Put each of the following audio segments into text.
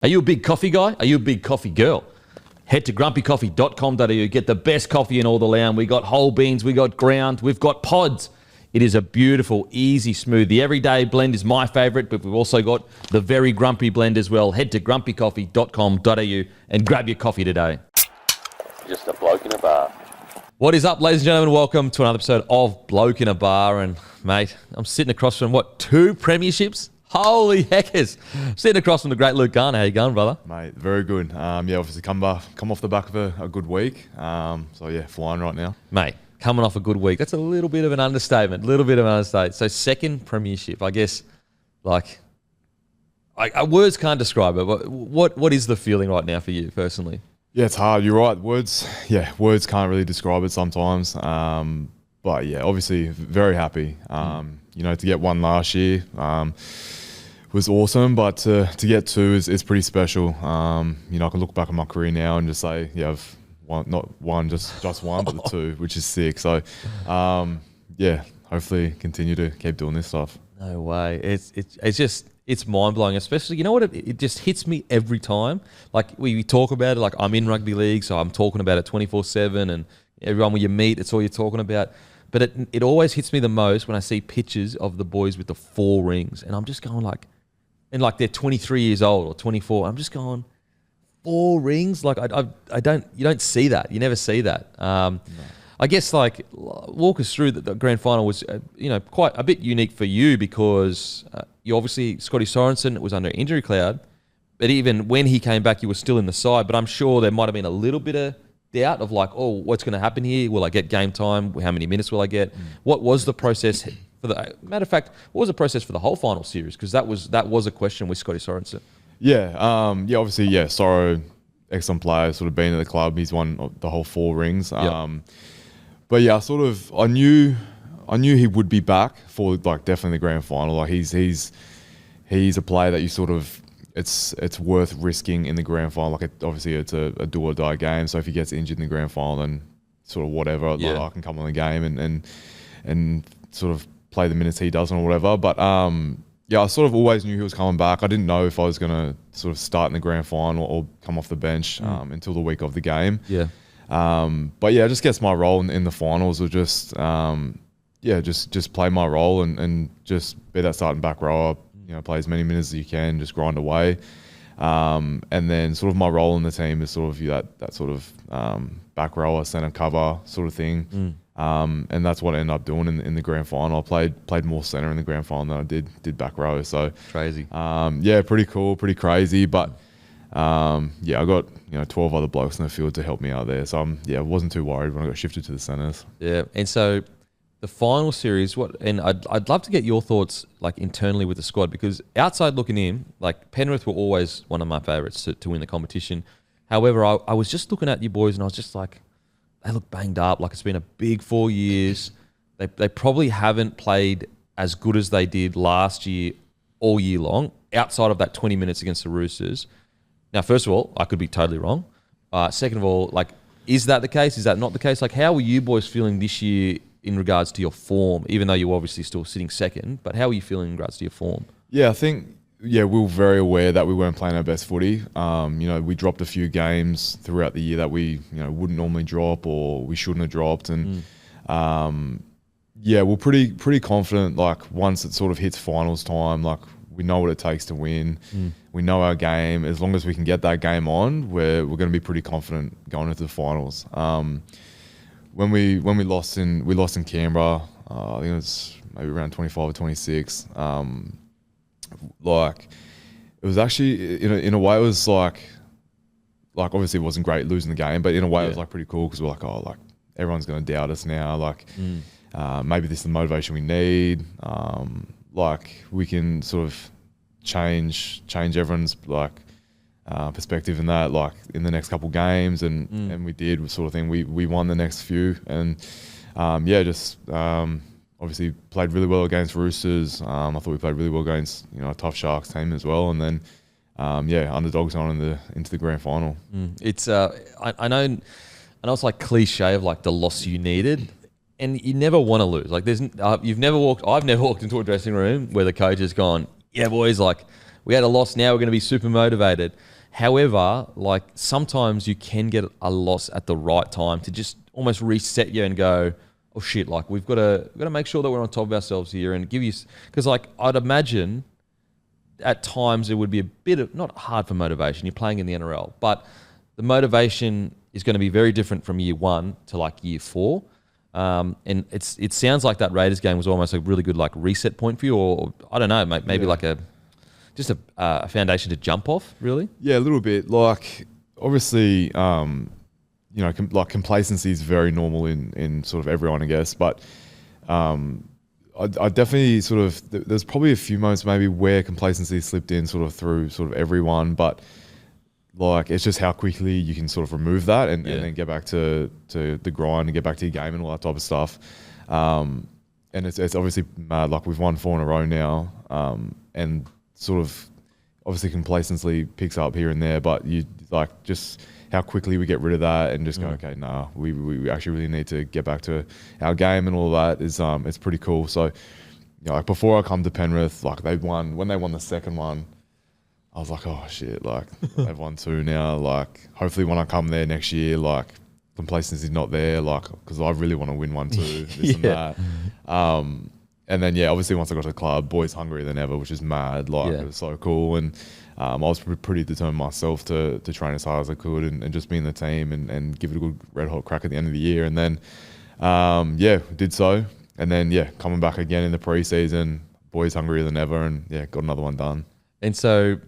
Are you a big coffee guy? Are you a big coffee girl? Head to grumpycoffee.com.au. Get the best coffee in all the land. We got whole beans, we got ground, we've got pods. It is a beautiful, easy, smooth. The everyday blend is my favourite, but we've also got the very grumpy blend as well. Head to grumpycoffee.com.au and grab your coffee today. Just a bloke in a bar. What is up, ladies and gentlemen? Welcome to another episode of Bloke in a Bar. And, mate, I'm sitting across from, 2 premierships? Holy heckers. Sitting across from the great Luke Garner. How you going, brother? Mate, very good. Obviously come off the back of a good week. Flying right now. Mate, coming off a good week. That's a little bit of an understatement. So second premiership, I guess, words can't describe it. But what is the feeling right now for you personally? Yeah, it's hard. You're right. Words can't really describe it sometimes. Obviously very happy. To get one last year was awesome, but to get 2 is pretty special. I can look back on my career now and just say, I've won, not one, just one, but the 2, which is sick. So, hopefully continue to keep doing this stuff. No way. It's mind blowing, especially, you know what? It just hits me every time. Like we talk about it, like I'm in rugby league, so I'm talking about it 24/7, and everyone you meet, it's all you're talking about. But it always hits me the most when I see pictures of the boys with the 4 rings, and I'm just going they're 23 years old or 24. I'm just going 4 rings. You don't see that. You never see that. No. I guess walk us through the grand final was quite a bit unique for you because you obviously Scotty Sorensen was under injury cloud, but even when he came back, you were still in the side. But I'm sure there might have been a little bit of doubt of what's going to happen here? Will I get game time? How many minutes will I get? What was the process for the matter of fact? What was the process for the whole final series? Because that was a question with Scotty Sorensen. Obviously, Soro, excellent player, sort of been at the club. He's won the whole 4 rings. Yep. I knew he would be back for definitely the grand final. He's a player that you sort of. It's worth risking in the grand final. Obviously it's a do or die game. So if he gets injured in the grand final, then sort of whatever, I can come on the game and sort of play the minutes he doesn't or whatever. But I sort of always knew he was coming back. I didn't know if I was going to sort of start in the grand final or come off the bench until the week of the game. Yeah. I just guess my role in the finals was just play my role and just be that starting back rower. Play as many minutes as you can, just grind away. And then sort of my role in the team is sort of that sort of back rower, centre cover sort of thing. And that's what I ended up doing in the grand final. I played more centre in the grand final than I did back row. So crazy. Pretty cool, pretty crazy. But I got 12 other blokes in the field to help me out there. So I wasn't too worried when I got shifted to the centres. Yeah, and so the final series, I'd love to get your thoughts internally with the squad, because outside looking in, Penrith were always one of my favourites to win the competition. However, I was just looking at you boys and I was just they look banged up. It's been a big 4 years. They probably haven't played as good as they did last year all year long, outside of that 20 minutes against the Roosters. Now, first of all, I could be totally wrong. Second of all, is that the case? Is that not the case? How are you boys feeling this year in regards to your form, even though you're obviously still sitting second, but how are you feeling in regards to your form? Yeah, I think, we were very aware that we weren't playing our best footy. We dropped a few games throughout the year that we, wouldn't normally drop or we shouldn't have dropped. And, we're pretty confident, once it sort of hits finals time, we know what it takes to win. We know our game. As long as we can get that game on, we're going to be pretty confident going into the finals. When we lost in Canberra, I think it was maybe around 25 or 26. It was actually in a way it was obviously it wasn't great losing the game, but in a way it was pretty cool because we're everyone's going to doubt us now. Maybe this is the motivation we need. We can sort of change everyone's perspective in that, in the next couple games, and we did sort of thing. We won the next few, and obviously played really well against Roosters. I thought we played really well against a tough Sharks team as well, and then underdogs on into the grand final. It's I know it's cliche of the loss you needed. And you never want to lose. I've never walked into a dressing room where the coach has gone, yeah, boys, we had a loss. Now we're going to be super motivated. However, like sometimes you can get a loss at the right time to just almost reset you and go, oh shit, like we've got to make sure that we're on top of ourselves here and give you, because like I'd imagine at times it would be a bit of, not hard for motivation. You're playing in the NRL, but the motivation is going to be very different from year 1 to like year 4. And it sounds like that Raiders game was almost a really good like reset point for you, or I don't know, maybe like just a foundation to jump off, really. Yeah, a little bit. Like obviously, like complacency is very normal in sort of everyone, I guess. But I definitely sort of there's probably a few moments maybe where complacency slipped in sort of through sort of everyone, but like it's just how quickly you can sort of remove that and then get back to the grind and get back to your game and all that type of stuff. And it's obviously mad. Like we've won 4 in a row now, and sort of obviously complacency picks up here and there, but you like just how quickly we get rid of that and just go, okay, nah, we actually really need to get back to our game and all that is it's pretty cool. So like before I come to Penrith, like when they won the second one, I was like, oh shit, like they've won 2 now. Like hopefully when I come there next year, like complacency is not there, like because I really want to win 1 too, this and that. And then obviously once I got to the club, boys hungrier than ever, which is mad. Like it was so cool, and I was pretty determined myself to train as hard as I could and just be in the team and give it a good red hot crack at the end of the year. And then did so. And then coming back again in the preseason, boys hungrier than ever, and got another one done. And so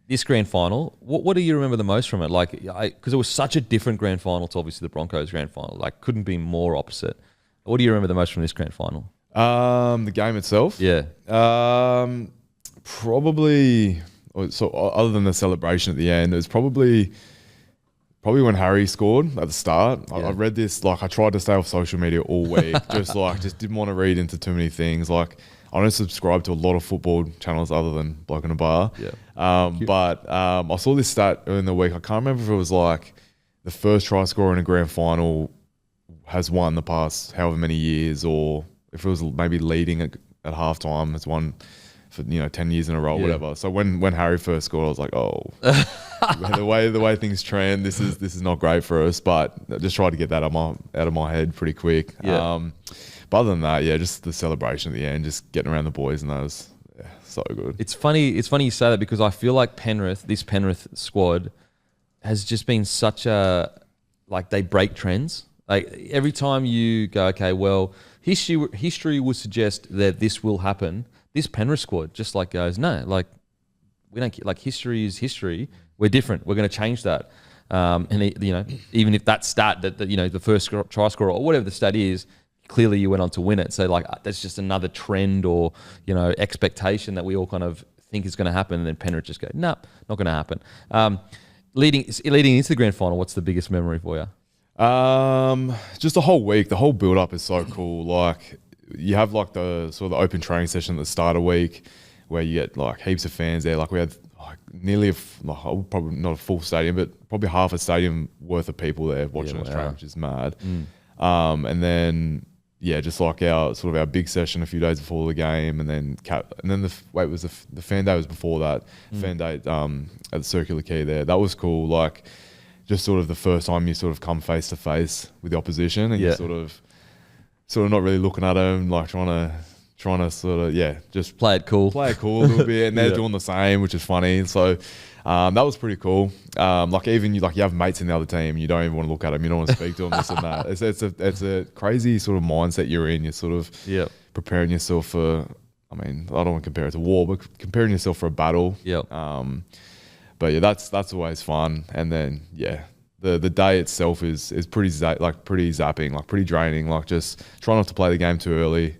this grand final, what do you remember the most from it? Like, because it was such a different grand final to obviously the Broncos grand final. Like, couldn't be more opposite. What do you remember the most from this grand final? The game itself? Yeah. Probably, so other than the celebration at the end, it was probably when Harry scored at the start. Yeah. I read this, like I tried to stay off social media all week, just didn't want to read into too many things. Like I don't subscribe to a lot of football channels other than Bloke in a Bar. Yeah. But I saw this stat earlier in the week. I can't remember if it was like the first try scorer in a grand final has won the past however many years, or if it was maybe leading at halftime has won for 10 years in a row, whatever. So when Harry first scored, I was like, oh, the way things trend, this is not great for us. But I just tried to get that out of my head pretty quick. Yeah. But other than that, just the celebration at the end, just getting around the boys, and that was so good. It's funny you say that, because I feel like this Penrith squad has just been such a, like, they break trends. Like every time you go, okay, well, history would suggest that this will happen. This Penrith squad just like goes, no, like we don't, like history is history. We're different. We're going to change that. And even if that stat that the first try scorer or whatever the stat is, clearly you went on to win it. So like that's just another trend or expectation that we all kind of think is going to happen, and then Penrith just go, nah, not going to happen. Leading into the grand final, what's the biggest memory for you? Just the whole week, the whole build up is so cool. Like you have like the sort of the open training session at the start of the week where you get like heaps of fans there. Like we had like nearly probably not a full stadium, but probably half a stadium worth of people there watching us train, which is mad. And then just like our big session a few days before the game, and then the fan day was before that. Fan day at the Circular Quay there. That was cool. Like just sort of the first time you sort of come face to face with the opposition, and you sort of not really looking at them, like trying to sort of just play it cool a little bit, and they're doing the same, which is funny. So that was pretty cool. Like even you have mates in the other team, you don't even want to look at them, you don't want to speak to them, this and that. It's a crazy sort of mindset you're in. You're sort of preparing yourself for. I mean, I don't want to compare it to war, but comparing yourself for a battle. But that's always fun. And then the day itself is pretty zapping, like pretty draining. Like just try not to play the game too early.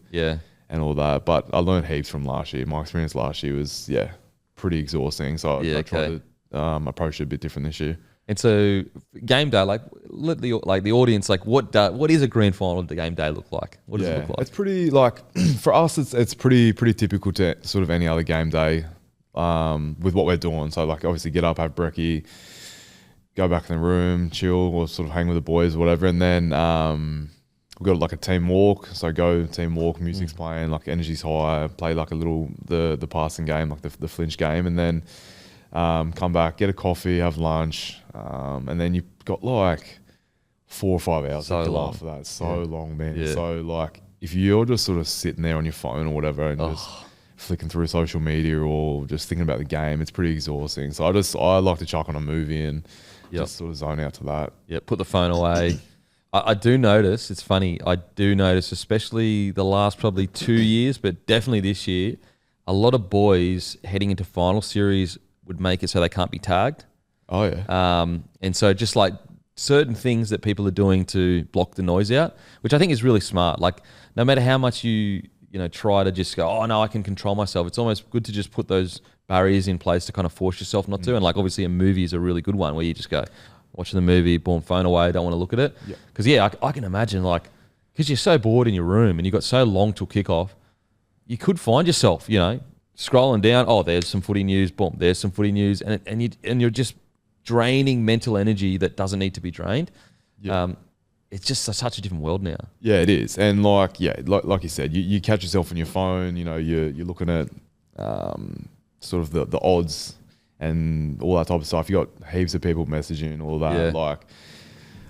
And all that. But I learned heaps from last year. My experience last year was pretty exhausting. So I tried to approach it a bit different this year. And so game day, like let the audience, like what is a grand final game day look like? What does it look like? It's pretty like for us it's pretty typical to sort of any other game day. With what we're doing. So like obviously get up, have brekkie, go back in the room, chill, or sort of hang with the boys or whatever. And then we've got like a team walk. So go team walk, music's playing, like energy's high, play like a little, the passing game, like the flinch game. And then come back, get a coffee, have lunch. And then you've got like 4 or 5 hours So long. after that. So long, man. Yeah. So like if you're just sort of sitting there on your phone or whatever and just flicking through social media or just thinking about the game, it's pretty exhausting. So I like to chuck on a movie and just sort of zone out to that. Yeah, put the phone away. I do notice, it's funny, I do notice, especially the last probably 2 years, but definitely this year, a lot of boys heading into final series would make it so they can't be tagged. Oh, yeah. And so just like certain things that people are doing to block the noise out, which I think is really smart. Like no matter how much you try to just go, oh no, I can control myself. It's almost good to just put those barriers in place to kind of force yourself not to. And like obviously a movie is a really good one where you just go, watching the movie, boom, phone away, don't want to look at it. Because I can imagine like, because you're so bored in your room and you've got so long till kickoff, you could find yourself, scrolling down, oh, there's some footy news, boom, there's some footy news. And you're just draining mental energy that doesn't need to be drained. It's just such a different world now. Yeah, it is. And like you said, you catch yourself on your phone, you're looking at sort of the odds and all that type of stuff. You got heaps of people messaging, all that. Yeah. Like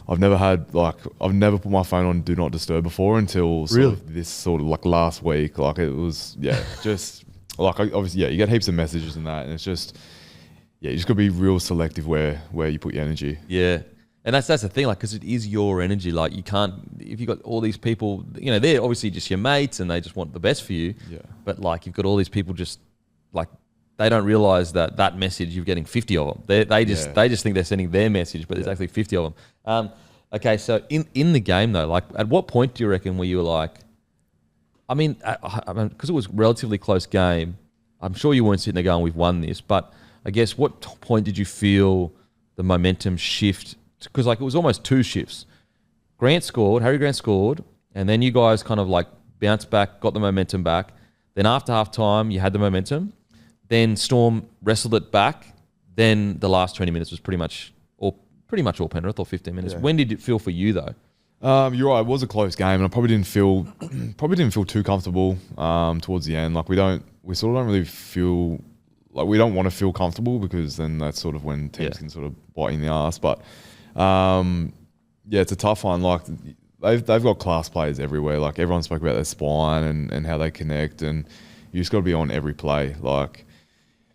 I've never put my phone on do not disturb before until sort of this sort of like last week. Like it was, just like obviously, you get heaps of messages and that, and it's just, you just got to be real selective where you put your energy. Yeah. And that's the thing, like, because it is your energy. Like, you can't, if you've got all these people, they're obviously just your mates and they just want the best for you. Yeah. But, like, you've got all these people just, like, they don't realize that message, you're getting 50 of them. They just think they're sending their message, but there's actually 50 of them. Okay, so in the game, though, like, at what point do you reckon where you were like, I mean, because it was a relatively close game, I'm sure you weren't sitting there going, we've won this, but I guess what point did you feel the momentum shift? Because like it was almost 2 shifts. Harry Grant scored, and then you guys kind of like bounced back, got the momentum back. Then after half time, you had the momentum. Then Storm wrestled it back. Then the last 20 minutes was pretty much all Penrith, or 15 minutes. Yeah. When did it feel for you though? You're right. It was a close game, and I probably didn't feel too comfortable towards the end. Like we sort of don't really feel like we don't want to feel comfortable, because then that's sort of when teams can sort of bite you in the ass. But it's a tough one. Like they've got class players everywhere. Like everyone spoke about their spine and how they connect, and you just got to be on every play. Like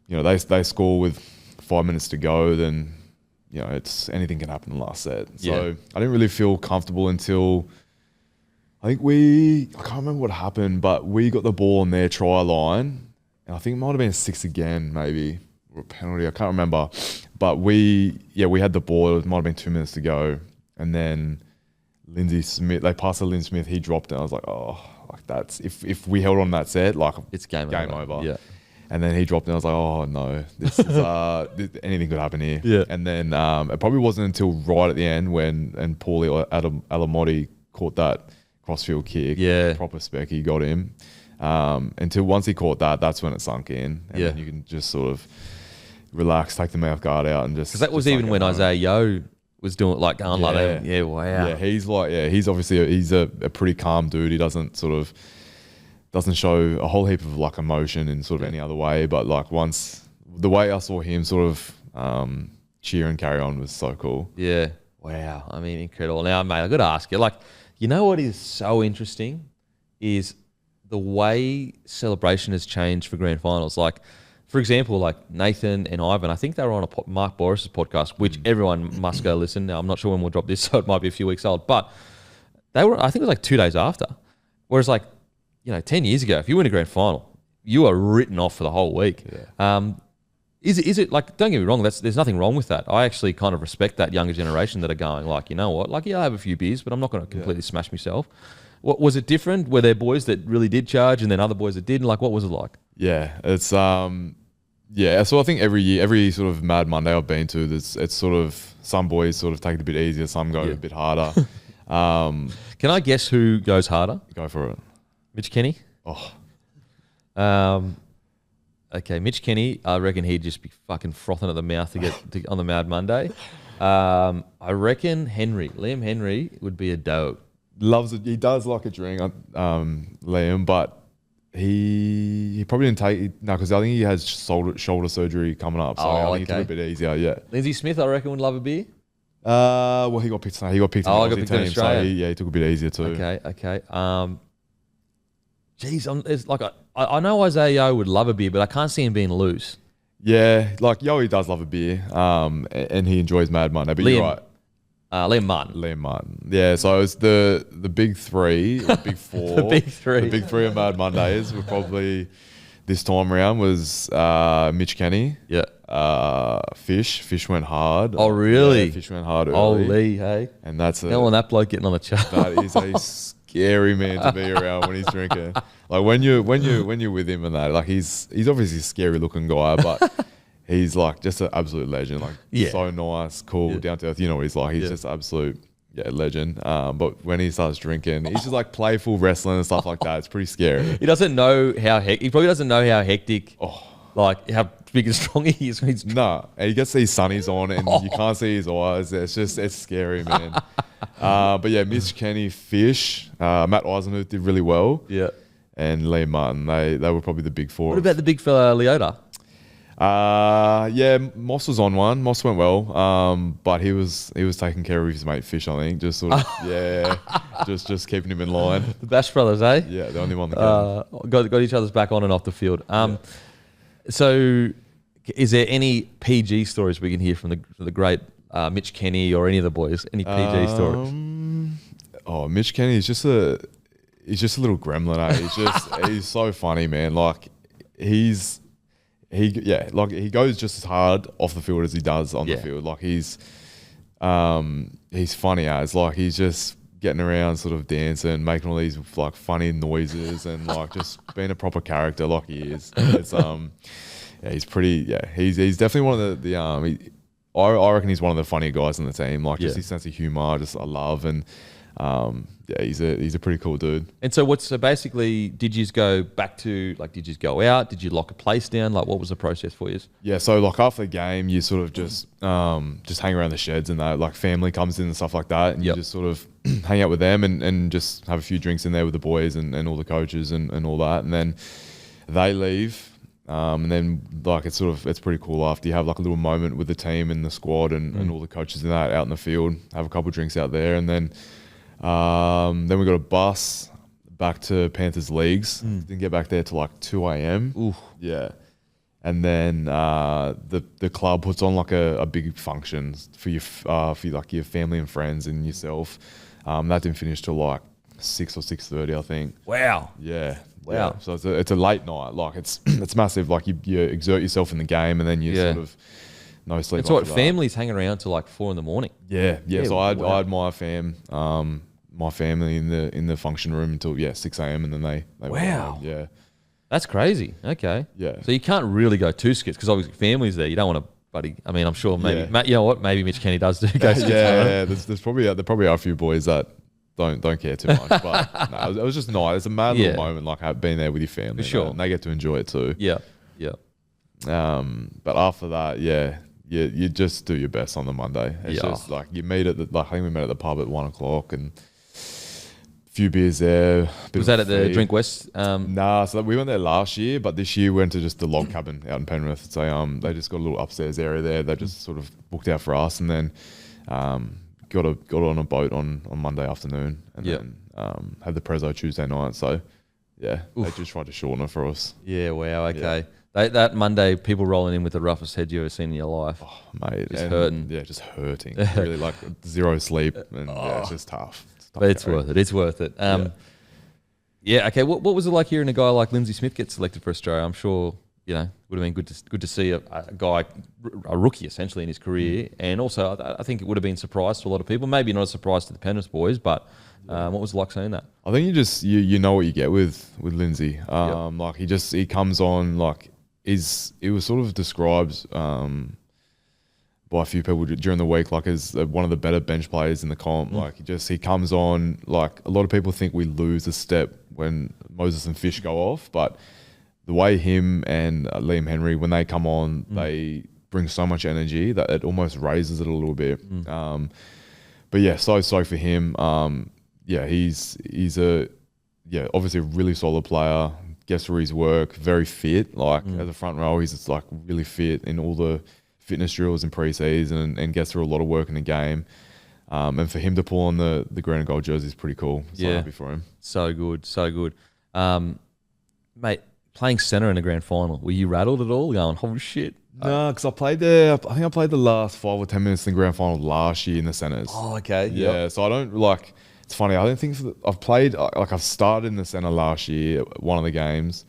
they score with 5 minutes to go, then it's anything can happen in the last set. So I didn't really feel comfortable until I can't remember what happened, but we got the ball on their try line, and I think it might have been a 6 again, maybe, or a penalty. I can't remember. But we had the ball. It might have been 2 minutes to go. And then Lindsay Smith, they passed to Lynn Smith. He dropped it. I was like, oh, like that's, if we held on that set, like it's game over. Yeah. And then he dropped it. I was like, oh no, this is, anything could happen here. Yeah. And then it probably wasn't until right at the end when Paulie Alamotti caught that crossfield kick. Yeah. Proper spec. He got him. Until once he caught that, that's when it sunk in. And then you can just sort of relax, take the mouth guard out, and just. Because that was even when Isaiah Yeo was doing it, like going like that. Yeah, wow. Yeah, he's obviously he's a pretty calm dude. He doesn't show a whole heap of like emotion in sort of any other way. But like once the way I saw him sort of cheer and carry on was so cool. Yeah. Wow. I mean, incredible. Now, mate, I got to ask you, like, what is so interesting is the way celebration has changed for grand finals. Like, for example, like Nathan and Ivan, I think they were on a Mark Boris's podcast, which everyone must go listen. Now, I'm not sure when we'll drop this, so it might be a few weeks old, but they were, I think it was like 2 days after. Whereas like, 10 years ago, if you win a grand final, you are written off for the whole week. Yeah. Is it like, don't get me wrong, there's nothing wrong with that. I actually kind of respect that younger generation that are going like, you know what, like, I have a few beers, but I'm not going to completely smash myself. What was it different? Were there boys that really did charge and then other boys that didn't? Like, what was it like? Yeah, it's so I think every sort of Mad Monday I've been to, it's sort of some boys sort of take it a bit easier, some go a bit harder. Can I guess who goes harder? Go for it. Mitch Kenny? Oh. Okay, Mitch Kenny, I reckon he'd just be fucking frothing at the mouth to get on the Mad Monday. I reckon Liam Henry would be a dog. loves it. He does like a drink, Liam, but he probably didn't take because I think he has shoulder surgery coming up. So I think he took it a bit easier. Yeah. Lindsay Smith, I reckon, would love a beer. Well, he got picked. He got picked on the Aussie team, so he took a bit easier too. Okay. Geez, it's like I know Isaiah Yeo would love a beer, but I can't see him being loose. Yeah, like Yoey does love a beer, and he enjoys Mad Monday. But you're right. Liam Martin. Liam Martin. Yeah, so it's the big three, or big four. The big three. The big three of Mad Mondays were probably this time around was Mitch Kenny. Yeah. Fish. Fish went hard. Oh, really? Yeah, Fish went hard early. Holy, hey. And that's Don't want that bloke getting on the chart. That is a scary man to be around when he's drinking. Like when you're with him and that, like he's obviously a scary looking guy, but he's like just an absolute legend. Like so nice, cool, down to earth. You know what he's like. He's just absolute legend. But when he starts drinking, he's just like playful wrestling and stuff like that. It's pretty scary. He doesn't know how he probably doesn't know how hectic. Like how big and strong he is when he's and he gets these sunnies on and you can't see his eyes. It's scary, man. But yeah, Mitch Kenny, Fish, Matt Eisenhuth did really well. Yeah. And Liam Martin, they were probably the big four. What about the big fella Leota? Yeah, Moss was on one. Moss went well, but he was taking care of his mate Fish, I think. Just sort of, just keeping him in line. The Bash brothers, eh? Yeah, the only one that got each other's back on and off the field. So, is there any PG stories we can hear from the great Mitch Kenny or any of the boys? Any PG stories? Mitch Kenny is just a little gremlin. Eh? He's so funny, man. Like he goes just as hard off the field as he does on the field. Like he's funny as like he's just getting around, sort of dancing, making all these like funny noises, and like just being a proper character like he is. It's he's pretty. Yeah, he's definitely one of the I reckon he's one of the funnier guys on the team. Like just his sense of humor, just I love, and he's a pretty cool dude. And so basically, did you go back to did you go out? Did you lock a place down? Like what was the process for you? Yeah, so like after the game, you sort of just hang around the sheds and that. Like family comes in and stuff like that, and you just sort of hang out with them and just have a few drinks in there with the boys and all the coaches and all that. And then they leave. And then like it's pretty cool after you have like a little moment with the team and the squad and all the coaches and that out in the field, have a couple of drinks out there, and then we got a bus back to Panthers Leagues. Didn't get back there till like 2 a.m. Ooh. Yeah. And then the club puts on like a big function for like your family and friends and yourself. That didn't finish till like 6 or 6:30, I think. Wow. Yeah. Wow. Yeah. So it's a late night. Like it's massive. Like you exert yourself in the game, and then you sort of no sleep. It's what families hang around till like 4 a.m. Yeah. So I had my family in the function room until 6 a.m. and then they went home. Yeah. That's crazy. Okay. Yeah. So you can't really go too skits because obviously family's there. You don't want to. Buddy, I mean, I'm sure maybe you know what? Maybe Mitch Kenny does do go skits. Yeah. There's probably are a few boys that don't care too much, but no, it was just nice. It's a mad little moment, like being there with your family. For sure, and they get to enjoy it too. Yeah. But after that, you just do your best on the Monday. It's just like you meet at I think we met at the pub at 1 o'clock and a few beers there. Was that at the Drink West? Nah, so we went there last year, but this year we went to just the log cabin out in Penrith. So they just got a little upstairs area there. They just sort of booked out for us, and then got on a boat on Monday afternoon, and then had the prezzo Tuesday night. So they just tried to shorten it for us. Yeah, wow, okay. That Monday, people rolling in with the roughest head you ever seen in your life. Oh, mate, hurting. Yeah, just hurting. Really, like zero sleep, and it's just tough. But it's worth it. It's worth it. Okay. What was it like hearing a guy like Lindsay Smith get selected for Australia? I'm sure would have been good to see a guy, a rookie essentially in his career, and also I think it would have been a surprise to a lot of people. Maybe not a surprise to the Penrith boys, but what was it like seeing that? I think you know what you get with Lindsay. Like he comes on like it was sort of described by a few people during the week like as one of the better bench players in the comp. Like he comes on, like a lot of people think we lose a step when Moses and Fish go off, but the way him and Liam Henry, when they come on, they bring so much energy that it almost raises it a little bit. But yeah, so for him. yeah, he's obviously a really solid player. Gets through his work, very fit. Like as a front row, he's just like really fit in all the fitness drills in pre-season and gets through a lot of work in the game. And for him to pull on the green and gold jersey is pretty cool. So happy for him. So good, so good. Mate, playing centre in a grand final, were you rattled at all? Going, oh shit. No, because I played there. I think I played the last 5 or 10 minutes in the grand final last year in the centres. Oh, okay. Yeah, so I don't like. It's funny. I don't think I've played like I've started in the centre last year, one of the games,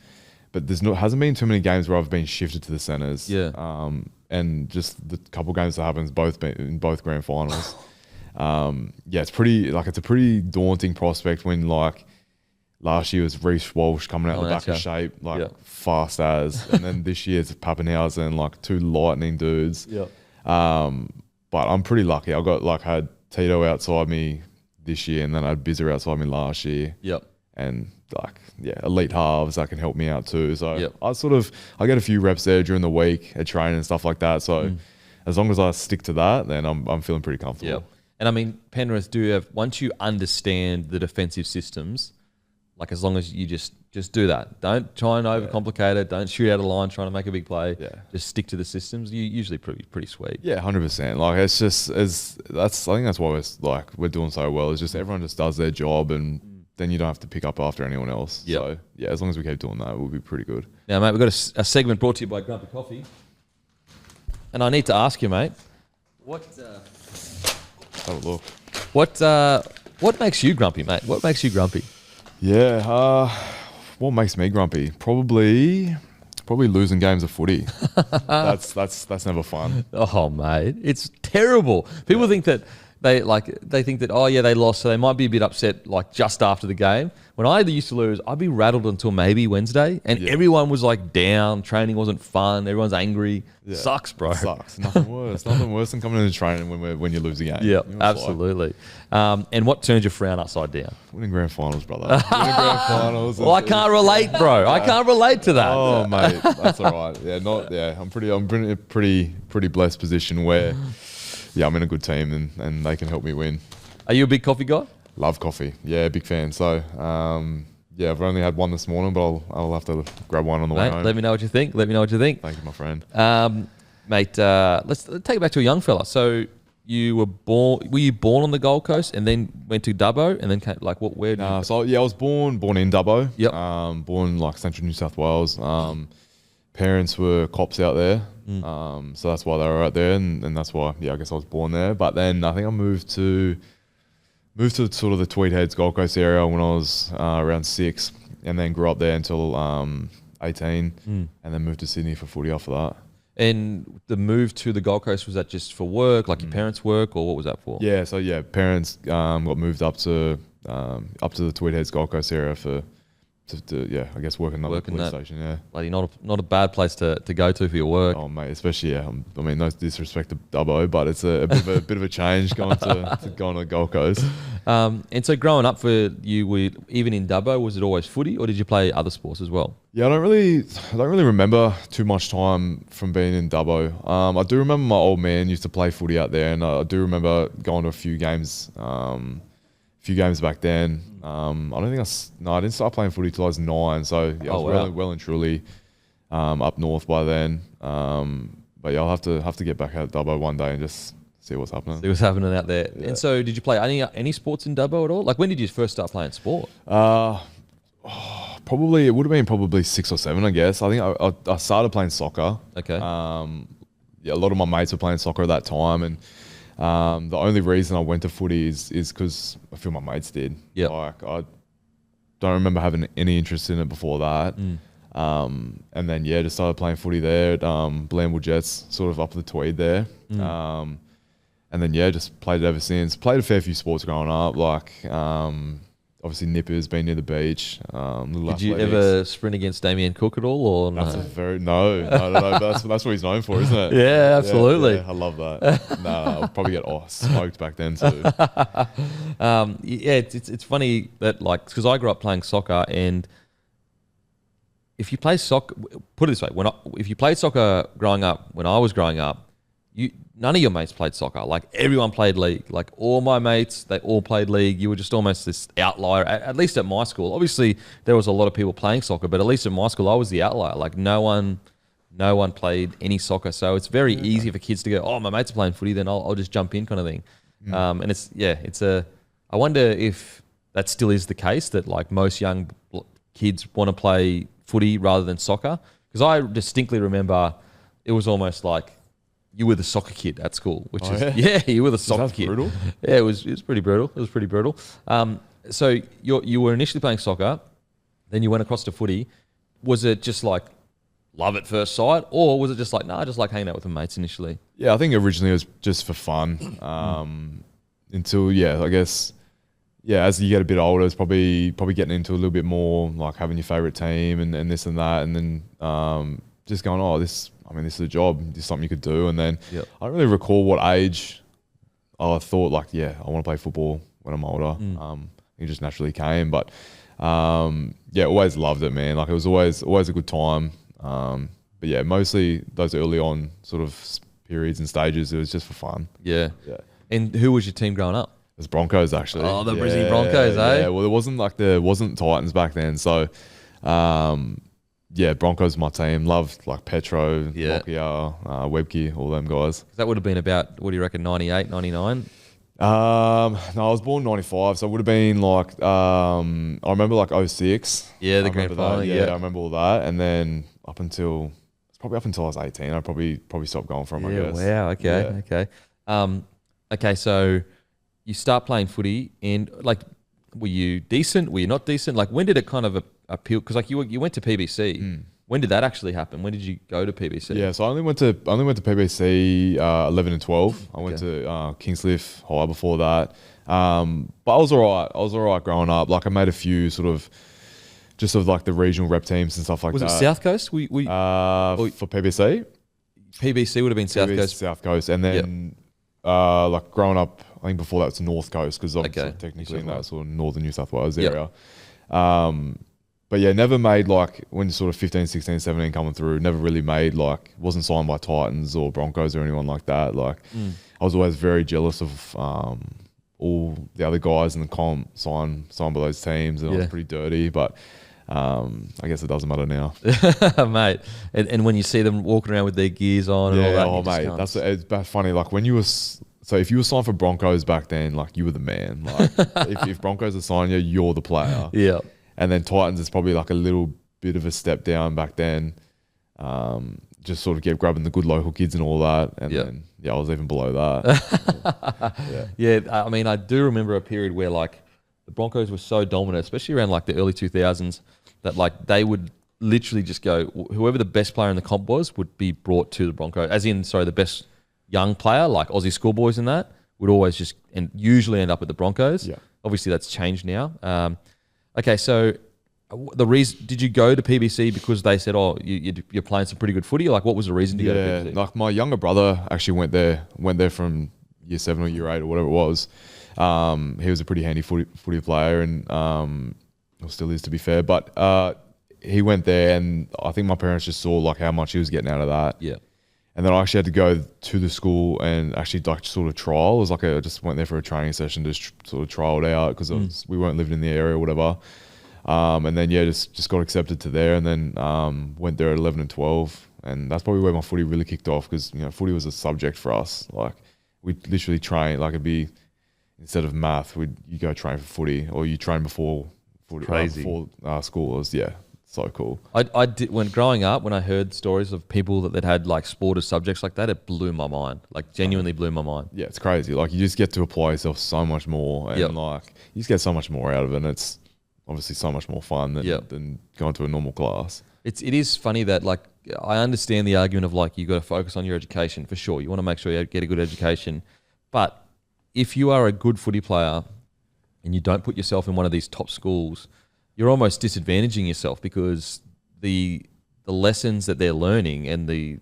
but hasn't been too many games where I've been shifted to the centres. Yeah. And just the couple games that happens in both grand finals. It's a pretty daunting prospect when like last year was Reece Walsh coming out the back of shape, fast as, and then this year it's Pappenhausen and like 2 lightning dudes. Yeah. But I'm pretty lucky. I had Tito outside me this year, and then I had Bizzer outside me last year. Yep. And elite halves that can help me out too. So I get a few reps there during the week at training and stuff like that. So as long as I stick to that, then I'm feeling pretty comfortable. Yep. And I mean, Penrith do have, once you understand the defensive systems, like as long as you just do that. Don't try and overcomplicate it. Don't shoot out of line trying to make a big play. Yeah. Just stick to the systems. You usually pretty sweet. Yeah, 100%. Like it's just I think that's why we're doing so well. It's just everyone just does their job, and then you don't have to pick up after anyone else. Yep. So yeah, as long as we keep doing that, we'll be pretty good. Now, mate, we've got a segment brought to you by Grumpy Coffee, and I need to ask you, mate, have a look. What makes you grumpy, mate? What makes you grumpy? Yeah, what makes me grumpy? Probably losing games of footy. that's never fun. Oh, mate, it's terrible. People think that they think that they lost, so they might be a bit upset like just after the game. When I used to lose, I'd be rattled until maybe Wednesday, and everyone was like down. Training wasn't fun. Everyone's angry. Yeah. Sucks, bro. It sucks. Nothing worse. Nothing worse than coming into training when you lose a game. Yeah, absolutely. And what turns your frown upside down? Winning grand finals, brother. Winning grand finals. Well, I can't relate, bro. I can't relate to that. Oh, mate, that's all right. Yeah, I'm in a pretty blessed position where, I'm in a good team and they can help me win. Are you a big coffee guy? Love coffee. Yeah, big fan. So, I've only had one this morning, but I'll have to grab one on the way home. Let me know what you think. Thank you, my friend. Mate, let's take it back to a young fella. So were you born on the Gold Coast and then went to Dubbo and then came, where did you? So I was born in Dubbo. Yep. Born like central New South Wales. Parents were cops out there. So that's why they were out there, and that's why I guess I was born there. But then I think I moved to sort of the Tweed Heads Gold Coast area when I was around 6, and then grew up there until 18, and then moved to Sydney for footy after that. And the move to the Gold Coast, was that just for work, like your parents' work, or what was that for? Yeah, so parents got moved up to the Tweed Heads Gold Coast area I guess working at the police station. Yeah, like not a bad place to go to for your work. Oh mate, especially no disrespect to Dubbo, but it's a bit of a change going to the Gold Coast. And so growing up for you, even in Dubbo, was it always footy, or did you play other sports as well? Yeah, I don't really remember too much time from being in Dubbo. I do remember my old man used to play footy out there, and I do remember going to a few games. Back then. I didn't start playing footy till I was 9, so I was well and truly up north by then. But I'll have to get back out to Dubbo one day and just see what's happening. See what's happening out there. Yeah. And so, did you play any sports in Dubbo at all? Like, when did you first start playing sport? Probably it would have been 6 or 7, I guess. I think I started playing soccer. Okay. A lot of my mates were playing soccer at that time, and the only reason I went to footy is because I feel my mates did. Yeah. I don't remember having any interest in it before that. And then just started playing footy there at Blamble Jets, sort of up the Tweed there. And then just played it ever since. Played a fair few sports growing up, obviously nippers, been near the beach. Did you ever sprint against Damien Cook at all, or no? No. That's what he's known for, isn't it? Yeah, absolutely. Yeah, I love that. I'll probably get smoked back then too. It's funny that because I grew up playing soccer, and if you play soccer, put it this way, if you played soccer growing up, when I was growing up, none of your mates played soccer. Like everyone played league. Like all my mates, they all played league. You were just almost this outlier. At least at my school, obviously there was a lot of people playing soccer, but at least at my school, I was the outlier. Like no one played any soccer. So it's very easy for kids to go, oh, my mates are playing footy, then I'll just jump in, kind of thing. And I wonder if that still is the case, that like most young kids want to play footy rather than soccer. Because I distinctly remember it was almost like you were the soccer kid at school, which you were the soccer kid. Brutal. Yeah, it was pretty brutal. It was pretty brutal. So you were initially playing soccer, then you went across to footy. Was it just like love at first sight, or was it just like, I just like hanging out with my mates initially? Yeah, I think originally it was just for fun. Until I guess as you get a bit older, it's probably getting into a little bit more like having your favorite team and this and that, and then just going, this is a job, this is something you could do. And then I don't really recall what age I thought like, I want to play football when I'm older. It just naturally came, but always loved it, man. Like it was always a good time. But mostly those early on sort of periods and stages, it was just for fun. Yeah. And who was your team growing up? It was Broncos, actually. Oh, the Brizzy Broncos, eh? Yeah, well, there wasn't Titans back then, so Broncos my team. Loved like Petro, Lockyer, Webke, all them guys. That would have been about, what do you reckon, 98, 99? No, I was born 95, so it would have been like I remember like 06. Yeah, the grand final. Yeah, I remember all that, and then up until I was 18, I probably stopped going from. I guess. Wow. Okay. Okay. So you start playing footy, and like, were you decent? Were you not decent? Like, when did it kind of appeal? Because like you went to PBC. When did that actually happen? When did you go to PBC? Yeah, so I only went to PBC 11 and 12. I went to Kingscliff High before that. But I was alright. I was alright growing up. Like I made a few sort of just of like the regional rep teams and stuff like that. Was it South Coast? For PBC? PBC would have been South Coast. South Coast. And then like growing up, I think before that was North Coast, because obviously technically in that sort of northern New South Wales area. But never made like, when sort of 15, 16, 17 coming through, never really made like, wasn't signed by Titans or Broncos or anyone like that. Like I was always very jealous of all the other guys in the comp signed by those teams, and I was pretty dirty, but I guess it doesn't matter now. Mate. And when you see them walking around with their gears on and all that. Oh mate, it's funny. Like when you were, so if you were signed for Broncos back then, like you were the man. Like if Broncos are signing you, you're the player. Yeah. And then Titans is probably like a little bit of a step down back then. Just sort of grabbing the good local kids and all that. And then, I was even below that. I mean, I do remember a period where like the Broncos were so dominant, especially around like the early 2000s, that like they would literally just go, whoever the best player in the comp would be brought to the Broncos. The best young player, like Aussie schoolboys and that, would always just and usually end up at the Broncos. Yeah. Obviously, that's changed now. Okay, so the reason, did you go to PBC because they said, you're playing some pretty good footy? Like, what was the reason to go to PBC? Like my younger brother actually went there from year 7 or year 8 or whatever it was. He was a pretty handy footy player, and or still is, to be fair. But he went there, and I think my parents just saw like how much he was getting out of that. Yeah. And then I actually had to go to the school and actually like sort of trial. It was like I just went there for a training session to sort of trial it out, because we weren't living in the area or whatever. And then just got accepted to there, and then went there at 11 and 12, and that's probably where my footy really kicked off, because footy was a subject for us. Like we literally train, like it'd be, instead of math, you go train for footy, or you train before footy. Crazy. Before school. It was so cool. I did, when growing up, when I heard stories of people that had like sport as subjects like that, it blew my mind. Like genuinely blew my mind. Yeah, it's crazy. Like you just get to apply yourself so much more, and like you just get so much more out of it. And it's obviously so much more fun than going to a normal class. It is funny that like I understand the argument of like you got to focus on your education for sure. You want to make sure you get a good education, but if you are a good footy player and you don't put yourself in one of these top schools, you're almost disadvantaging yourself, because the lessons that they're learning and the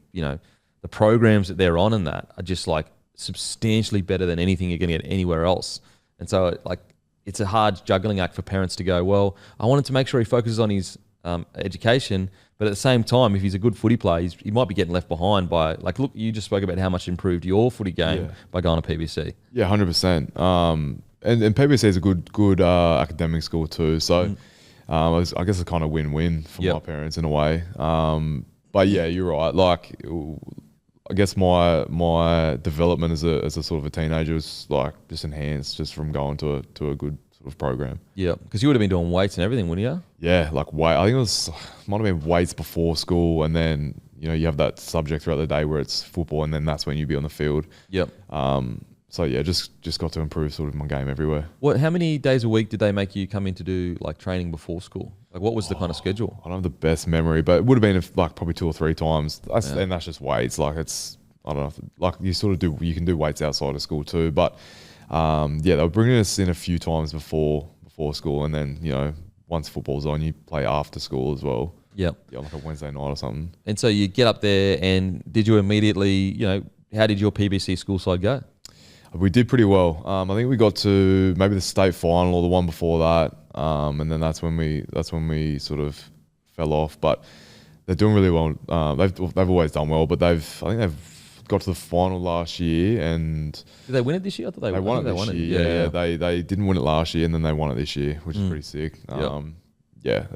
programs that they're on and that are just like substantially better than anything you're going to get anywhere else. And so like it's a hard juggling act for parents to go, well, I wanted to make sure he focuses on his education. But at the same time, if he's a good footy player, he might be getting left behind by, like, look, you just spoke about how much improved your footy game by going to PBC. Yeah, 100%. And PBC is a good academic school too. So I guess it's kind of win-win for my parents in a way. But yeah, you're right. Like, I guess my development as a sort of a teenager was like just enhanced just from going to a good sort of program. Yeah, because you would have been doing weights and everything, wouldn't you? Yeah, like weight. I think might have been weights before school, and then you have that subject throughout the day where it's football, and then that's when you be on the field. Yep. So yeah, just got to improve sort of my game everywhere. How many days a week did they make you come in to do like training before school? Like, what was the kind of schedule? I don't have the best memory, but it would have been like probably 2 or 3 times. And that's just weights. Like I don't know. Like you can do weights outside of school too. But they were bringing us in a few times before school, and then once football's on, you play after school as well. Yep. Yeah, like a Wednesday night or something. And so you get up there, and did you immediately, how did your PBC school side go? We did pretty well. I think we got to maybe the state final or the one before that, and then that's when we sort of fell off. But they're doing really well. They've always done well, but I think they've got to the final last year. And did they win it this year? I thought they won it this year. Yeah, they didn't win it last year, and then they won it this year, which is pretty sick. Yeah,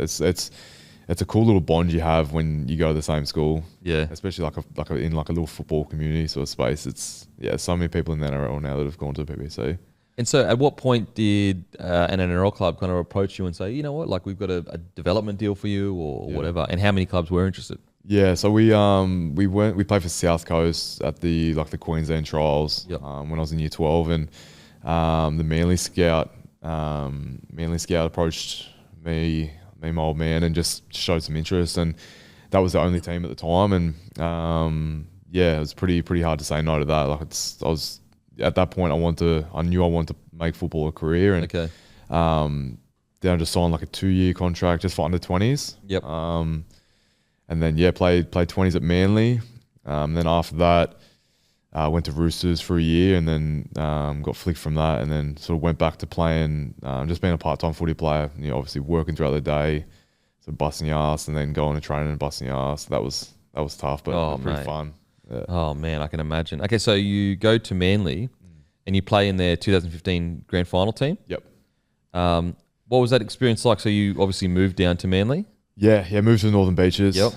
it's a cool little bond you have when you go to the same school. Yeah, especially in a little football community sort of space. It's so many people in the NRL now that have gone to the PBC. And so, at what point did an NRL club kind of approach you and say, you know what, like we've got a development deal for you or whatever? And how many clubs were interested? Yeah, so we played for South Coast at the Queensland trials when I was in year 12, and the Manly scout approached me, my old man, and just showed some interest, and that was the only team at the time, and it was pretty hard to say no to that. Like I was at that point, I knew I wanted to make football a career, and then I just signed like a 2-year contract just for under 20s. Yep. And then played 20s at Manly. Then after that, went to Roosters for a year, and then got flicked from that, and then sort of went back to playing, just being a part-time footy player. Obviously working throughout the day, so busting your ass, and then going to training and busting your ass. That was tough, but pretty fun. Yeah. Oh man, I can imagine. Okay, so you go to Manly, and you play in their 2015 grand final team. Yep. What was that experience like? So you obviously moved down to Manly. Yeah, moved to the Northern Beaches. Yep.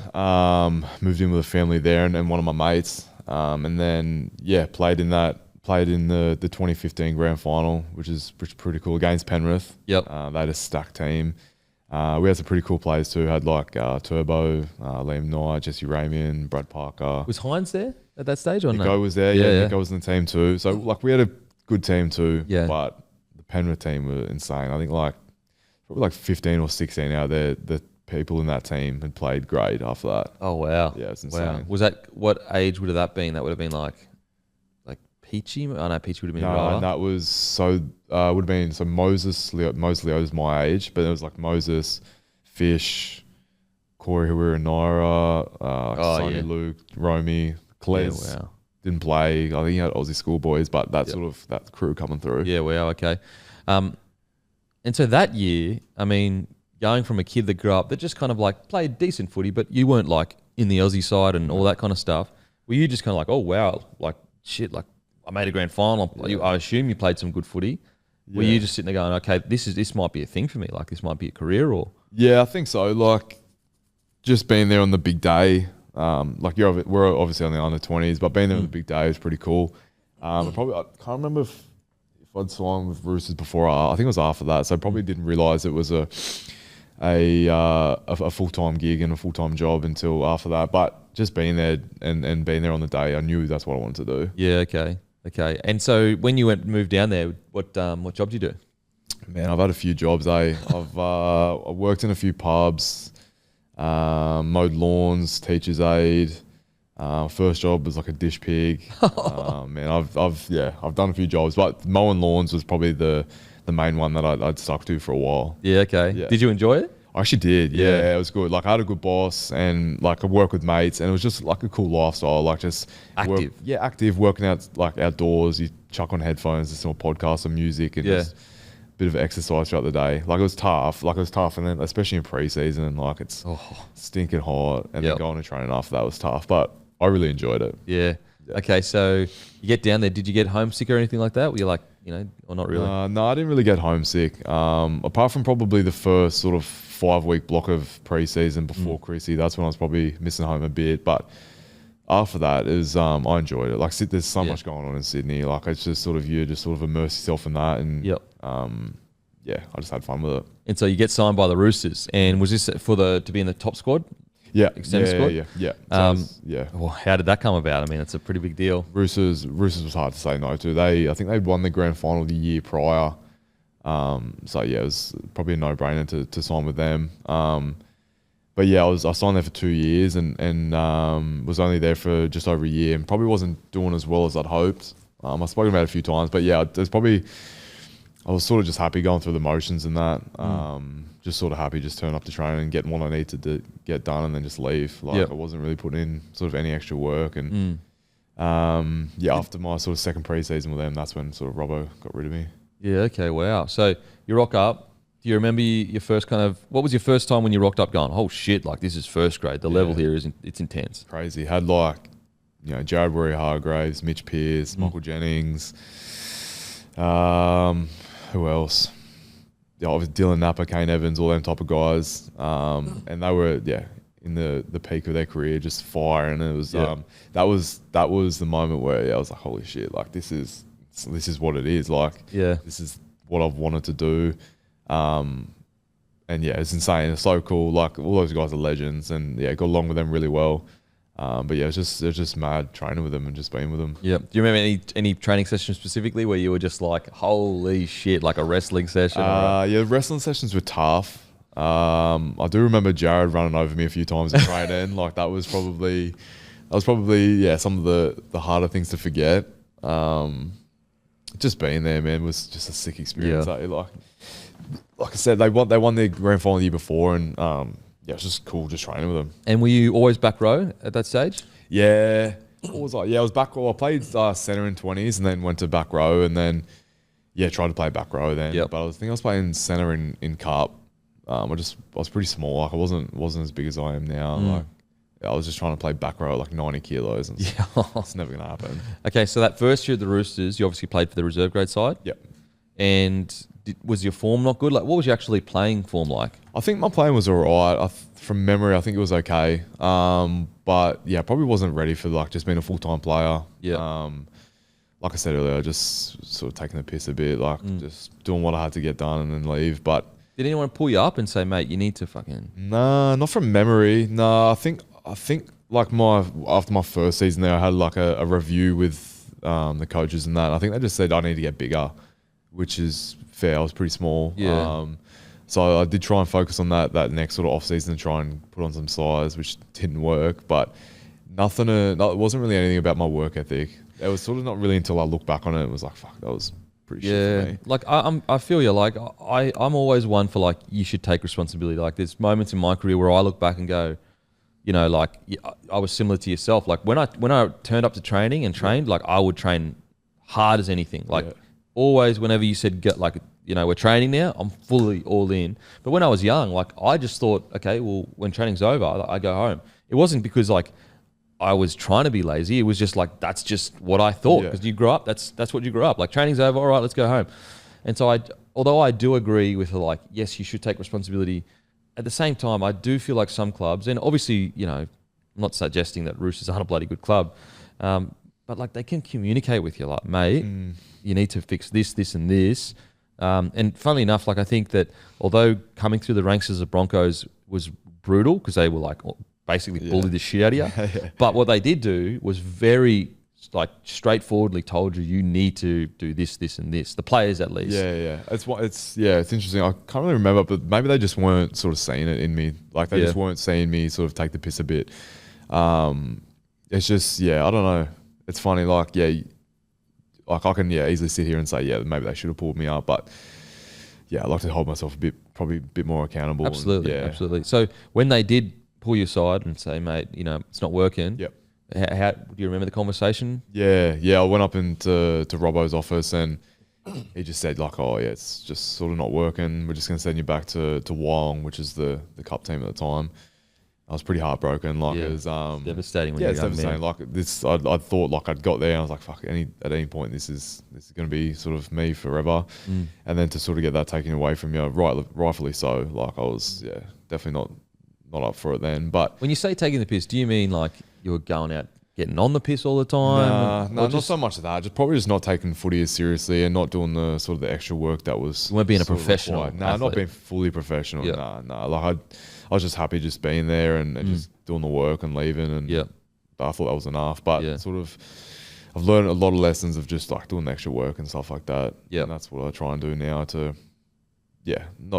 Moved in with a family there and one of my mates. And then played in the 2015 grand final, which is pretty cool, against Penrith. Yep. They had a stacked team. We had some pretty cool players too. Had like Turbo, Liam Knight, Jesse Ramian, Brad Parker. Was Hines there at that stage or no? Nico was there. Yeah, Nico was in the team too. So like we had a good team too. Yeah. But the Penrith team were insane. I think probably like 15 or 16 out there, the people in that team had played great after that. Oh wow! Yeah, it's insane. Wow. Was that, what age would have that been? That would have been like Peachy. Oh no, Peachy would have been right. No, that was would have been Moses Leo's my age, but it was like Moses, Fish, Corey Hawira, Naira, Sonny, Luke, Romy, Kles. Yeah, wow. Didn't play. I think he had Aussie schoolboys, but that sort of that crew coming through. Yeah, wow. Okay. And so that year, I mean, going from a kid that grew up that just kind of like played decent footy, but you weren't like in the Aussie side and all that kind of stuff. Were you just kind of like, oh wow, like shit, like I made a grand final. Yeah. I assume you played some good footy. Yeah. Were you just sitting there going, okay, this might be a thing for me, like this might be a career? Or yeah, I think so. Like just being there on the big day, we're obviously on the under 20s, but being there on the big day was pretty cool. I can't remember if I'd signed with Roosters before. I think it was after that, so I probably didn't realise it was a full-time gig and a full-time job until after that. But just being there and being there on the day, I knew that's what I wanted to do. Yeah, okay. And so when you moved down there, what job did you do? Man, I've had a few jobs. I've worked in a few pubs, mowed lawns, teacher's aide. First job was like a dish pig. Man, I've done a few jobs, but mowing lawns was probably the main one that I'd stuck to for a while. Yeah, okay. Yeah. Did you enjoy it? I actually did. Yeah, it was good. Like I had a good boss, and like I worked with mates, and it was just like a cool lifestyle. Like just active. Active, working out like outdoors. You chuck on headphones, listen to a podcast or music, and just bit of exercise throughout the day. Like it was tough, and then especially in pre-season, like it's stinking hot, and then going to training after that was tough. But I really enjoyed it. Yeah. Okay, so you get down there. Did you get homesick or anything like that? Were you like, or not really? No, I didn't really get homesick. Apart from probably the first sort of 5-week block of pre-season before Chrissy, that's when I was probably missing home a bit. But after that, I enjoyed it. Like, there's so much going on in Sydney. Like, it's just sort of you just sort of immerse yourself in that, and I just had fun with it. And so you get signed by the Roosters, and was this to be in the top squad? Yeah, extended squad. Yeah. Well, how did that come about? I mean, it's a pretty big deal. Roosters was hard to say no to. I think they'd won the grand final the year prior. So yeah, it was probably a no-brainer to sign with them. But yeah, I signed there for 2 years and was only there for just over a year, and probably wasn't doing as well as I'd hoped. I've spoken about it a few times, but yeah, I was sort of just happy going through the motions and that. Just sort of happy, just turn up to training and get what I need to get done, and then just leave. Like I wasn't really putting in sort of any extra work. And after my sort of second pre-season with them, that's when sort of Robbo got rid of me. Yeah. Okay. Wow. So you rock up. Do you remember your first what was your first time when you rocked up going, oh shit, like this is first grade. The level here it's intense. Crazy. Had Jared Warrior-Hargraves, Mitch Pearce, Michael Jennings. Who else? Yeah, obviously Dylan Napper, Kane Evans, all them type of guys. And they were, in the peak of their career, just fire. And it was, that was the moment where I was like, holy shit, like this is what it is. Like, this is what I've wanted to do. And it's insane. It's so cool. Like all those guys are legends, and got along with them really well. But it was just mad training with them and just being with them. Yeah. Do you remember any training sessions specifically where you were just like, holy shit, like a wrestling session? Wrestling sessions were tough. I do remember Jared running over me a few times in training. Like that was probably some of the harder things to forget. Just being there, man, was just a sick experience. Like I said, they won their grand final the year before, and it was just cool just training with them. And were you always back row at that stage? Yeah. What was I? Yeah, I was back row. I played centre in 20s and then went to back row, and then, tried to play back row then. Yep. But I think I was playing centre in Cup. I was pretty small. Like I wasn't as big as I am now. Like I was just trying to play back row at like 90 kilos. And it's never going to happen. Okay, so that first year at the Roosters, you obviously played for the reserve grade side. Yep. And was your form not good? Like, what was you actually playing form like? I think my playing was all right. From memory, I think it was okay. But probably wasn't ready for like just being a full-time player. Yeah. Like I said earlier, just sort of taking the piss a bit, like just doing what I had to get done and then leave. But did anyone pull you up and say, mate, you need to fucking? Nah, not from memory. No, I think like after my first season there, I had like a review with the coaches and that. I think they just said I need to get bigger, which is fair. I was pretty small. Yeah. So I did try and focus on that next sort of off season and try and put on some size, which didn't work. But it wasn't really anything about my work ethic. It was sort of not really until I look back on it. It was like, fuck, that was pretty shit for me. Like I feel you. Like I'm always one for like you should take responsibility. Like there's moments in my career where I look back and go, like I was similar to yourself. Like when I turned up to training and trained, like I would train hard as anything. Like always, whenever you said we're training now, I'm fully all in. But when I was young, like I just thought, okay, well when training's over, I go home. It wasn't because like I was trying to be lazy. It was just like that's just what I thought because you grew up. That's what you grew up. Like training's over, all right, let's go home. And so although I do agree with her, like yes, you should take responsibility. At the same time, I do feel like some clubs, and obviously, I'm not suggesting that Roosters aren't a bloody good club, but like they can communicate with you, like, mate, you need to fix this, this, and this. And funnily enough, like I think that although coming through the ranks as the Broncos was brutal because they were like basically bullied the shit out of you, but what they did do was very like straightforwardly told you need to do this, this, and this. The players, at least. It's interesting. I can't really remember, but maybe they just weren't sort of seeing it in me. Like they just weren't seeing me sort of take the piss a bit. It's just I don't know. It's funny. Like like I can easily sit here and say maybe they should have pulled me up, but I like to hold myself probably a bit more accountable. Absolutely, absolutely. So when they did pull you aside and say, mate, it's not working. Yep. How do you remember the conversation? Yeah. I went up into Robbo's office and he just said like, oh yeah, it's just sort of not working. We're just going to send you back to Wyong, which is the cup team at the time. I was pretty heartbroken. Like it was devastating. When it's devastating. Like this, I thought like I'd got there. And I was like, fuck. At any point, this is going to be sort of me forever. And then to sort of get that taken away from you, rightfully so. Like I was, definitely not up for it then. But when you say taking the piss, do you mean like you were going out getting on the piss all the time? No, not so much of that. Probably not taking footy as seriously and not doing the sort of the extra work that was. You weren't being a professional. No, not being fully professional. Yeah. No. Like I was just happy just being there and just doing the work and leaving. And I thought that was enough. But sort of, I've learned a lot of lessons of just like doing the extra work and stuff like that. Yeah, and that's what I try and do now. Not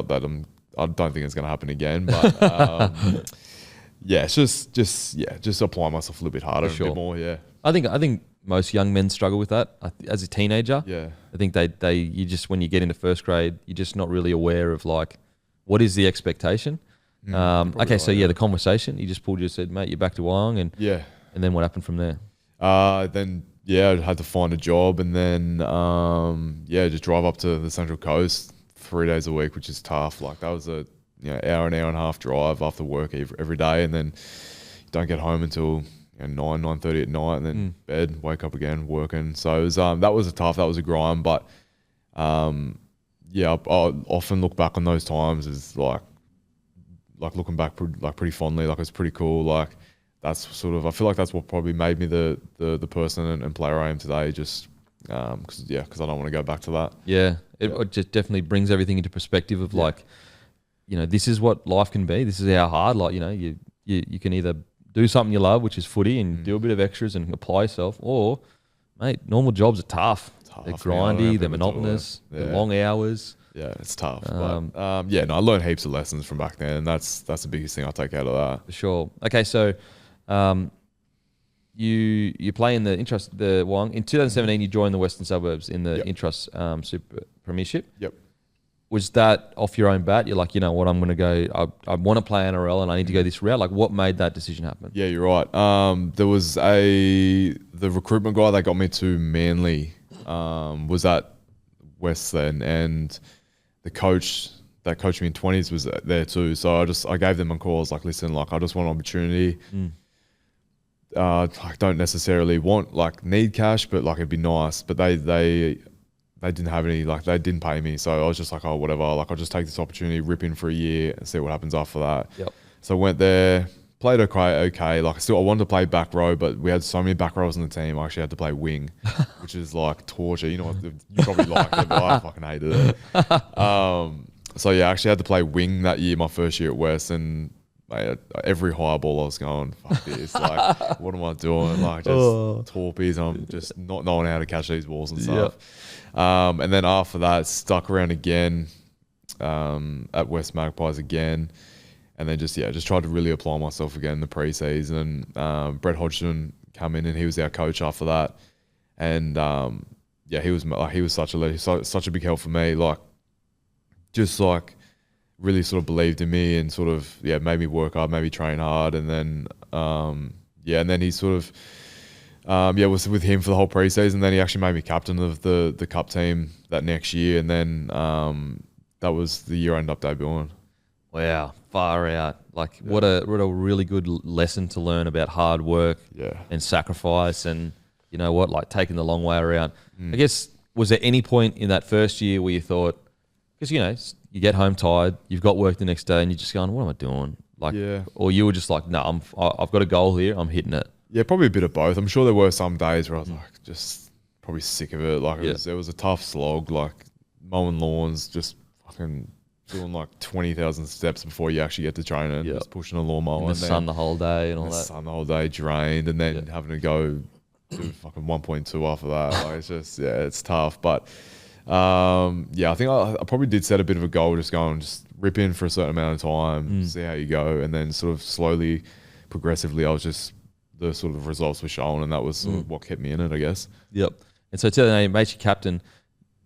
that I don't think it's going to happen again, but. It's just apply myself a little bit harder, a bit more. Yeah, I think most young men struggle with that as a teenager. Yeah, I think you just when you get into first grade, you're just not really aware of like what is the expectation. The conversation you just pulled, you said, mate, you're back to Wyong, and then what happened from there? Then I had to find a job, and then just drive up to the Central Coast 3 days a week, which is tough. Like that was a hour and a half drive after work every day, and then you don't get home until 9:30 at night, and then bed, wake up again, working. So it was, that was a grind, but I often look back on those times as like looking back pretty fondly. Like it's pretty cool. Like that's sort of, I feel like that's what probably made me the person and player I am today. Just because I don't want to go back to that. It just definitely brings everything into perspective of like. This is what life can be. This is how hard, like, you can either do something you love, which is footy, and do a bit of extras and apply yourself, or, mate, normal jobs are tough. They're grindy, they're monotonous, they're long hours. Yeah, it's tough. I learned heaps of lessons from back then, and that's the biggest thing I take out of that. For sure. Okay, so you play in the Wyong. In 2017, you joined the Western Suburbs in the Intrust Super Premiership. Yep. Was that off your own bat? You're like, you know what, I'm going to go, I want to play NRL and I need to go this route. Like, what made that decision happen? Yeah, you're right. There was the recruitment guy that got me to Manly was at West then, and the coach that coached me in 20s was there too. So I gave them a call. I was like, listen, like I just want an opportunity. I don't necessarily need cash, but like it'd be nice. But they didn't have any, like they didn't pay me. So I was just like, oh, whatever. Like I'll just take this opportunity, rip in for a year and see what happens after that. Yep. So I went there, played okay. Like I wanted to play back row, but we had so many back rows on the team. I actually had to play wing, which is like torture. You know what? You probably like it, but I fucking hated it. So yeah, I actually had to play wing that year, my first year at West, and every high ball I was going, fuck this. Like, what am I doing? Like just torpies. I'm just not knowing how to catch these balls and stuff. Yep. And then after that, stuck around again at West Magpies again, and then just tried to really apply myself again in the pre-season. Brett Hodgson came in and he was our coach after that, and he was such a big help for me. Like just like really sort of believed in me and sort of made me work hard, made me train hard, and then and then he sort of. Was with him for the whole preseason. Then he actually made me captain of the cup team that next year, and then that was the year I ended up debuting. Wow, far out! Like what a really good lesson to learn about hard work, and sacrifice, and you know what, like taking the long way around. I guess, was there any point in that first year where you thought, because you get home tired, you've got work the next day, and you're just going, what am I doing? Like, or you were just like, no, I've got a goal here, I'm hitting it. Yeah, probably a bit of both. I'm sure there were some days where I was like, just probably sick of it. Like it was a tough slog, like mowing lawns, just fucking doing like 20,000 steps before you actually get to training, just pushing a lawnmower. In the sun the whole day and all that. Sun the whole day, drained, and then having to go do fucking 1.2 after that. Like it's just, it's tough. But I think I probably did set a bit of a goal, just rip in for a certain amount of time, see how you go, and then sort of slowly, progressively, I was just, the sort of results were shown, and that was sort of what kept me in it, I guess. Yep. And so 2008, made you captain.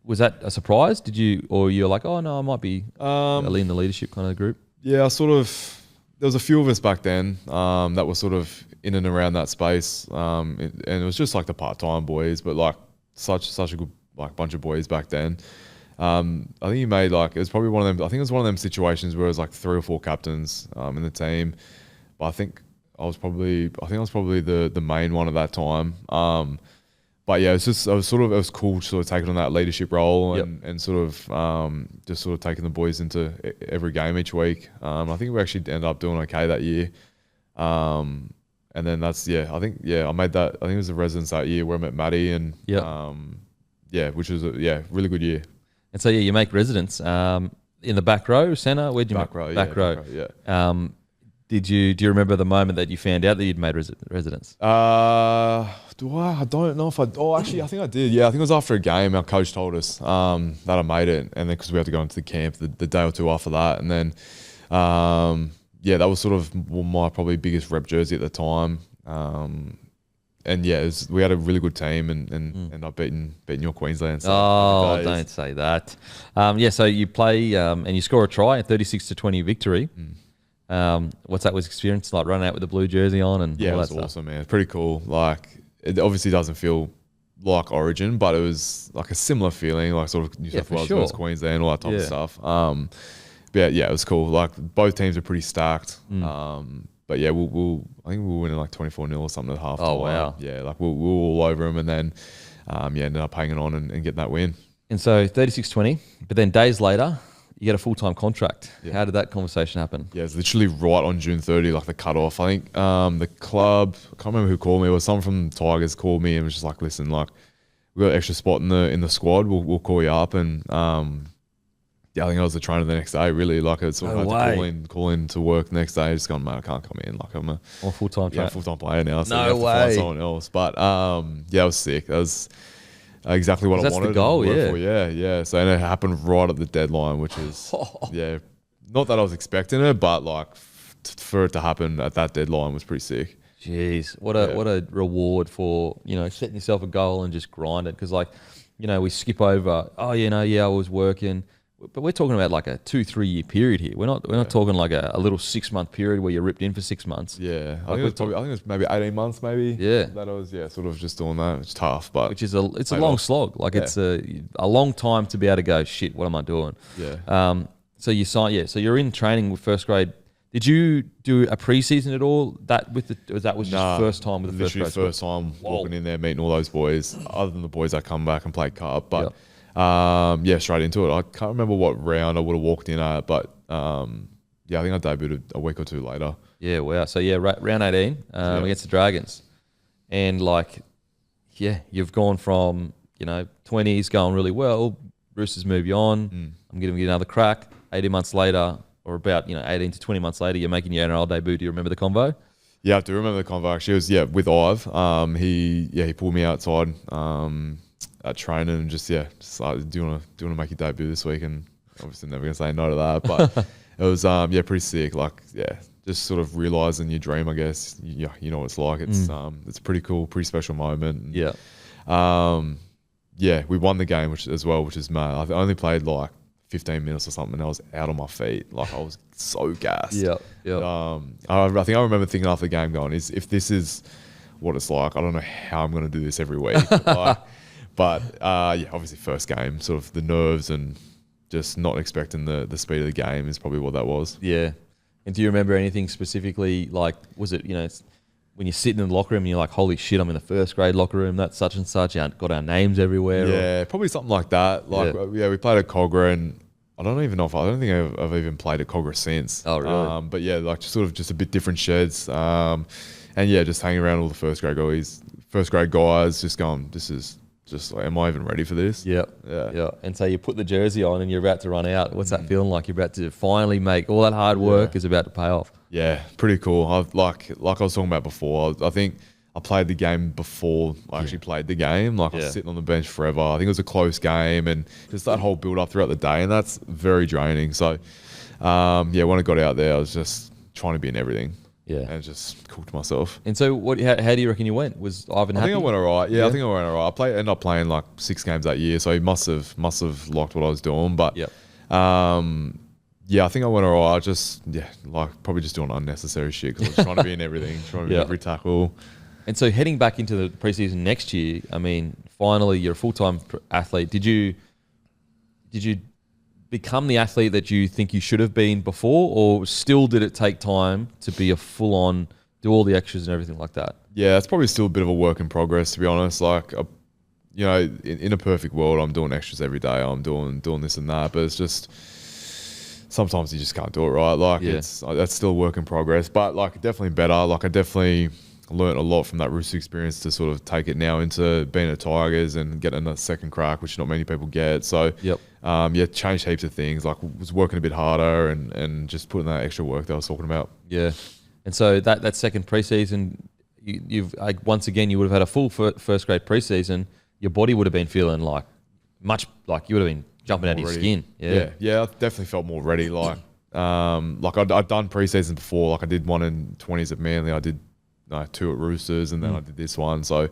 Was that a surprise? Did you, or you're like, oh no, I might be leading the leadership kind of group? Yeah, there was a few of us back then that were sort of in and around that space, and it was just like the part-time boys, but like such a like bunch of boys back then. I think he made like, it was probably one of them. I think it was one of them situations where it was like 3 or 4 captains in the team, but I think I was probably the main one at that time. But yeah, it was cool to sort of take on that leadership role and sort of just sort of taking the boys into every game each week. I think we actually ended up doing okay that year. And then I made that. I think it was the residence that year where I met Maddie and which was a really good year. And so you make residence in the back row, centre. Where'd you back make row? Back row. Yeah. Do you remember the moment that you found out that you'd made residence? Do I? I don't know if I. Oh, actually, I think I did. Yeah, I think it was after a game. Our coach told us that I made it, and then because we had to go into the camp the day or two after that, and then that was sort of my probably biggest rep jersey at the time. And yeah, we had a really good team and ended up beating your Queensland. So don't say that. So you play and you score a try, a 36-20 victory. What's that was experience like running out with the blue jersey on and all that it was stuff? awesome, man. It's pretty cool. Like it obviously doesn't feel like Origin, but it was like a similar feeling, like sort of New South Wales versus Queensland, all that type of stuff. But yeah, it was cool. Like both teams are pretty stacked. But yeah, I think we'll win like 24-0 or something at half time. Oh wow! Yeah, like we're all over them, and then ended up hanging on and getting that win. And so 36-20, but then days later, you get a full-time contract. Yeah. How did that conversation happen? Yeah, it's literally right on June 30, like the cutoff. I think the club, I can't remember who called me. It was someone from the Tigers called me and was just like, "Listen, like we got an extra spot in the squad. We'll call you up." And I think I was the trainer the next day. Really, like I sort of had to call in to work the next day. Just going, "Man, I can't come in. Like I'm a full-time full-time player now. So no you have to way. find someone else." But I was sick. That was exactly what I wanted. That's the goal, for. Yeah. So and it happened right at the deadline, which is not that I was expecting it, but like for it to happen at that deadline was pretty sick. Jeez, what a reward for setting yourself a goal and just grind it. Because we skip over. I was working. But we're talking about like a 2-3 year period here. We're not talking like a little 6-month period where you're ripped in for 6 months. Yeah, I think it was maybe 18 months, maybe. Yeah, that I was sort of just doing that. It's tough, but it's a long slog. Like it's a long time to be able to go. Shit, what am I doing? Yeah. So you sign. Yeah. So you're in training with first grade. Did you do a preseason at all? That was just first time with the first grade. First time walking in there, meeting all those boys. Other than the boys that come back and play cup, but. Yep. Straight into it. I can't remember what round I would have walked in at, but I think I debuted a week or two later. Yeah, wow. So round 18 against the Dragons, and you've gone from 20s going really well. Roosters move you on. I'm going to get another crack. 18 months later, or about 18 to 20 months later, you're making your NRL debut. Do you remember the convo? Yeah, I do remember the convo. Actually, it was with Ive. He pulled me outside. At training and just like, do you want to make your debut this week? And obviously never gonna say no to that, but it was pretty sick. Like just sort of realizing your dream, I guess. You know what it's like. It's it's pretty cool, pretty special moment. And, we won the game, which is mad. I only played like 15 minutes or something, and I was out on my feet. Like I was so gassed. Yeah. I think I remember thinking after the game, going, if this is what it's like, I don't know how I'm gonna do this every week. But obviously first game, sort of the nerves and just not expecting the speed of the game is probably what that was. Yeah. And do you remember anything specifically? Like, was it, when you're sitting in the locker room and you're like, holy shit, I'm in the first grade locker room, that's such and such, got our names everywhere? Yeah, probably something like that. Like, we played at Cogra, and I don't think I've even played at Cogra since. Oh, really? But yeah, like just a bit different sheds. And just hanging around all the first grade guys, just going, this is... just like, am I even ready for this? Yeah. And so you put the jersey on and you're about to run out. What's that feeling like? You're about to finally make all that hard work is about to pay off. Yeah, pretty cool. Like I was talking about before, I think I played the game before I actually played the game. Like I was sitting on the bench forever. I think it was a close game and just that whole build up throughout the day, and that's very draining. So when I got out there, I was just trying to be in everything. Yeah, and just cooked myself. And so, how do you reckon you went? Was Ivan happy? I think I went all right. Yeah, I think I went all right. Ended up playing like 6 games that year, so he must have liked what I was doing. But I think I went all right. Probably just doing unnecessary shit because I was trying to be in everything, trying to be in every tackle. And so heading back into the preseason next year, I mean, finally you're a full-time athlete. Did you become the athlete that you think you should have been before, or still did it take time to be a full-on, do all the extras and everything like that? Yeah, it's probably still a bit of a work in progress, to be honest. Like, you know, in a perfect world, I'm doing extras every day. I'm doing this and that, but it's just sometimes you just can't do it right. Like, that's still a work in progress, but like definitely better. Like, I definitely learned a lot from that Rooster experience to sort of take it now into being at Tigers and getting a second crack, which not many people get. So, changed heaps of things. Like, was working a bit harder and just putting that extra work that I was talking about. Yeah, and so that second preseason, you've once again you would have had a full first grade preseason. Your body would have been feeling like you would have been jumping out of your skin. Yeah, I definitely felt more ready. Like I'd done preseason before. Like, I did one in 20s at Manly. I did 2 at Roosters, and then I did this one. So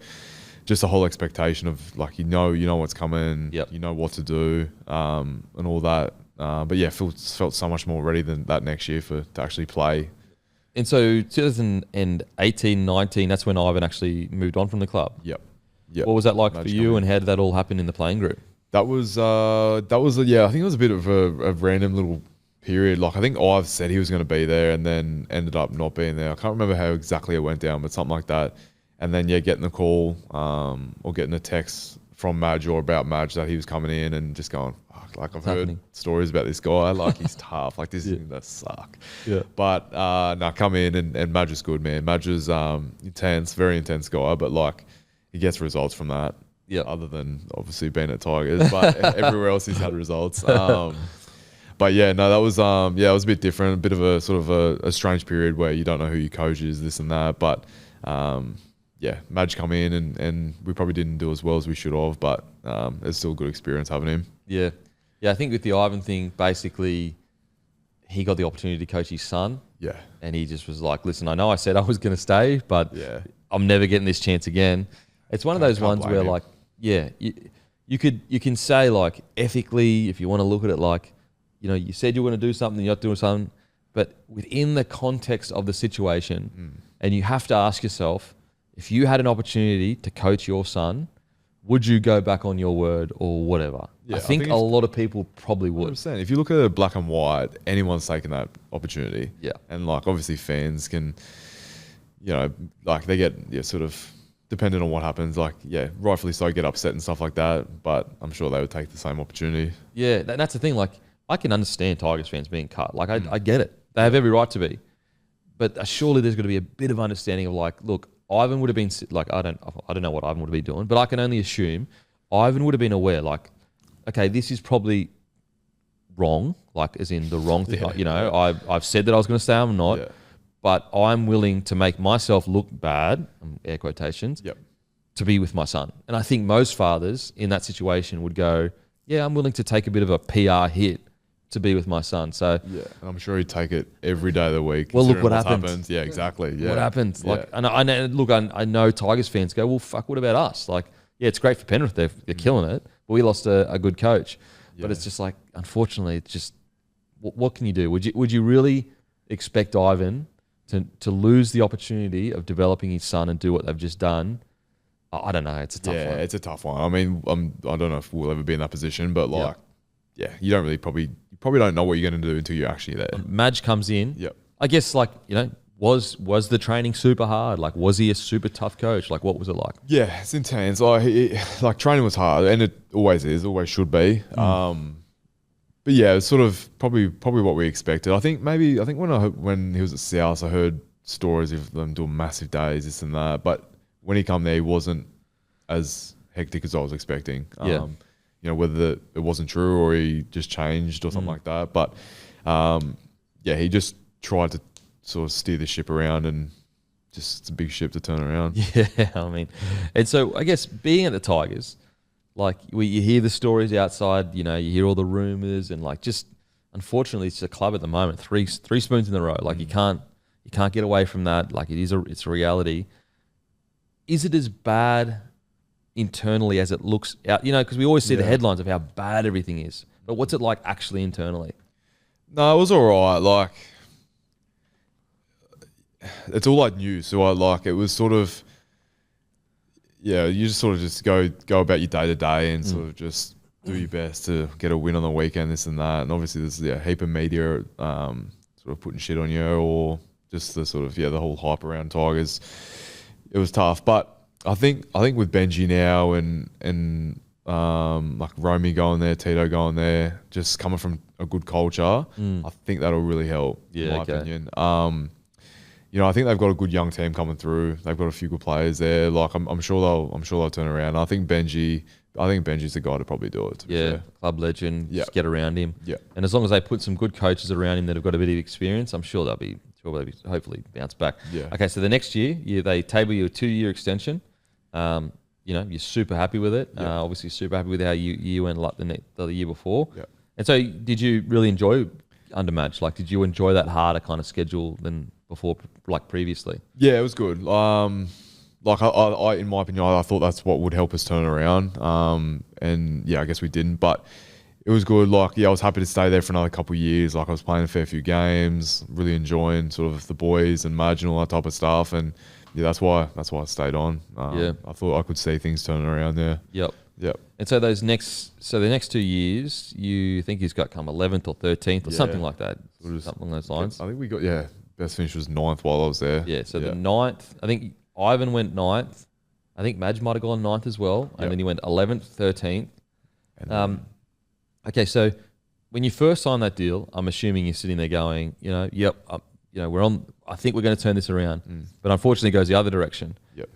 just a whole expectation of like you know what's coming. You know what to do, and all that. But yeah, felt so much more ready than that next year to actually play. And so 2018, 19, that's when Ivan actually moved on from the club. Yep. What was that like for you, and how did that all happen in the playing group? That was I think it was a bit of a random little period. Like, I think Ive said he was going to be there and then ended up not being there. I can't remember how exactly it went down, but something like that. And then, getting the call or getting a text from Madge or about Madge that he was coming in and just going, fuck, like, I've heard stories about this guy. Like, he's tough. Like, this is going to suck. Yeah. But, come in and Madge is good, man. Madge is intense, very intense guy, but, like, he gets results from that. Yeah. Other than, obviously, being at Tigers. But everywhere else he's had results. But yeah, no, that was it was a bit different, a bit of a sort of a strange period where you don't know who your coach is, this and that. But Madge come in and we probably didn't do as well as we should have, but it's still a good experience having him. Yeah. Yeah, I think with the Ivan thing, basically he got the opportunity to coach his son. Yeah. And he just was like, listen, I know I said I was going to stay, but I'm never getting this chance again. It's one of those ones where like, you can say like ethically, if you want to look at it like, you know, you said you were going to do something, you're not doing something, but within the context of the situation, and you have to ask yourself, if you had an opportunity to coach your son, would you go back on your word or whatever? Yeah, I think a lot of people probably would. 100%. If you look at it black and white, anyone's taken that opportunity. Yeah. And like, obviously fans can, you know, like they get sort of, depending on what happens, like, rightfully so, get upset and stuff like that, but I'm sure they would take the same opportunity. Yeah, that's the thing. Like, I can understand Tigers fans being cut. Like, I get it. They have every right to be. But surely there's got to be a bit of understanding of like, look, Ivan would have been like, I don't know what Ivan would have been doing, but I can only assume Ivan would have been aware, like, okay, this is probably wrong, like as in the wrong thing. You know, I've said that I was going to stay, I'm not, but I'm willing to make myself look bad, air quotations, to be with my son. And I think most fathers in that situation would go, yeah, I'm willing to take a bit of a PR hit to be with my son. So and I'm sure he'd take it every day of the week. Well, look what happens. Yeah, exactly. Yeah. What happens? Like, and I know Tigers fans go, well, fuck, what about us? Like, yeah, it's great for Penrith. They're killing it, but we lost a good coach. But it's just like, unfortunately, it's just, what can you do? Would you really expect Ivan to lose the opportunity of developing his son and do what they've just done? I don't know. It's a tough one. Yeah, it's a tough one. I mean, I don't know if we'll ever be in that position, but like, you don't really you probably don't know what you're going to do until you're actually there. Madge comes in. Yep. I guess, like, you know, was the training super hard? Like, was he a super tough coach? Like, what was it like? Yeah, it's intense. Like training was hard, and it always is, always should be. But yeah, it's sort of probably what we expected. I think when he was at South, I heard stories of them doing massive days, this and that. But when he come there, he wasn't as hectic as I was expecting. You know, whether it wasn't true or he just changed or something like that. But he just tried to sort of steer the ship around, and just it's a big ship to turn around. Yeah, I mean, and so I guess being at the Tigers, like you hear the stories outside, you know, you hear all the rumors, and like, just unfortunately, it's a club at the moment, three spoons in a row. Like you can't get away from that. Like it's a reality. Is it as bad internally as it looks out? You know, because we always see the headlines of how bad everything is, but what's it like actually internally? No, it was all right. Like, it's all like new. So it was sort of, yeah, you just sort of just go about your day to day and sort of just do your best to get a win on the weekend, this and that. And obviously there's a heap of media sort of putting shit on you, or just the sort of the whole hype around Tigers. It was tough, but I think with Benji now and like Romy going there, Tito going there, just coming from a good culture, I think that'll really help. In my opinion. I think they've got a good young team coming through. They've got a few good players there. Like I'm sure they'll turn around. I think Benji's the guy to probably do it. Club legend. Just get around him. Yeah, and as long as they put some good coaches around him that have got a bit of experience, I'm sure they'll be hopefully bounce back. Yeah. Okay, so the next year, they table you a 2-year extension. You're super happy with it. Obviously, super happy with how you went like the year before. Yeah. And so, did you really enjoy under Madge? Like, did you enjoy that harder kind of schedule than before, like previously? Yeah, it was good. Like I in my opinion, I thought that's what would help us turn around. And yeah, I guess we didn't, but it was good. Like, I was happy to stay there for another couple of years. Like, I was playing a fair few games, really enjoying sort of the boys and Madge and all that type of stuff. And yeah, that's why I stayed on. I thought I could see things turning around there. Yep. Yep. And so the next 2 years, you think he's got come 11th or 13th or something like that, something along those lines. I think we got best finish was 9th while I was there. Yeah. So the 9th, I think Ivan went 9th. I think Madge might have gone 9th as well, and then he went 11th, 13th. Okay, so when you first signed that deal, I'm assuming you're sitting there going, we're on. I think we're going to turn this around, but unfortunately, it goes the other direction. Yep.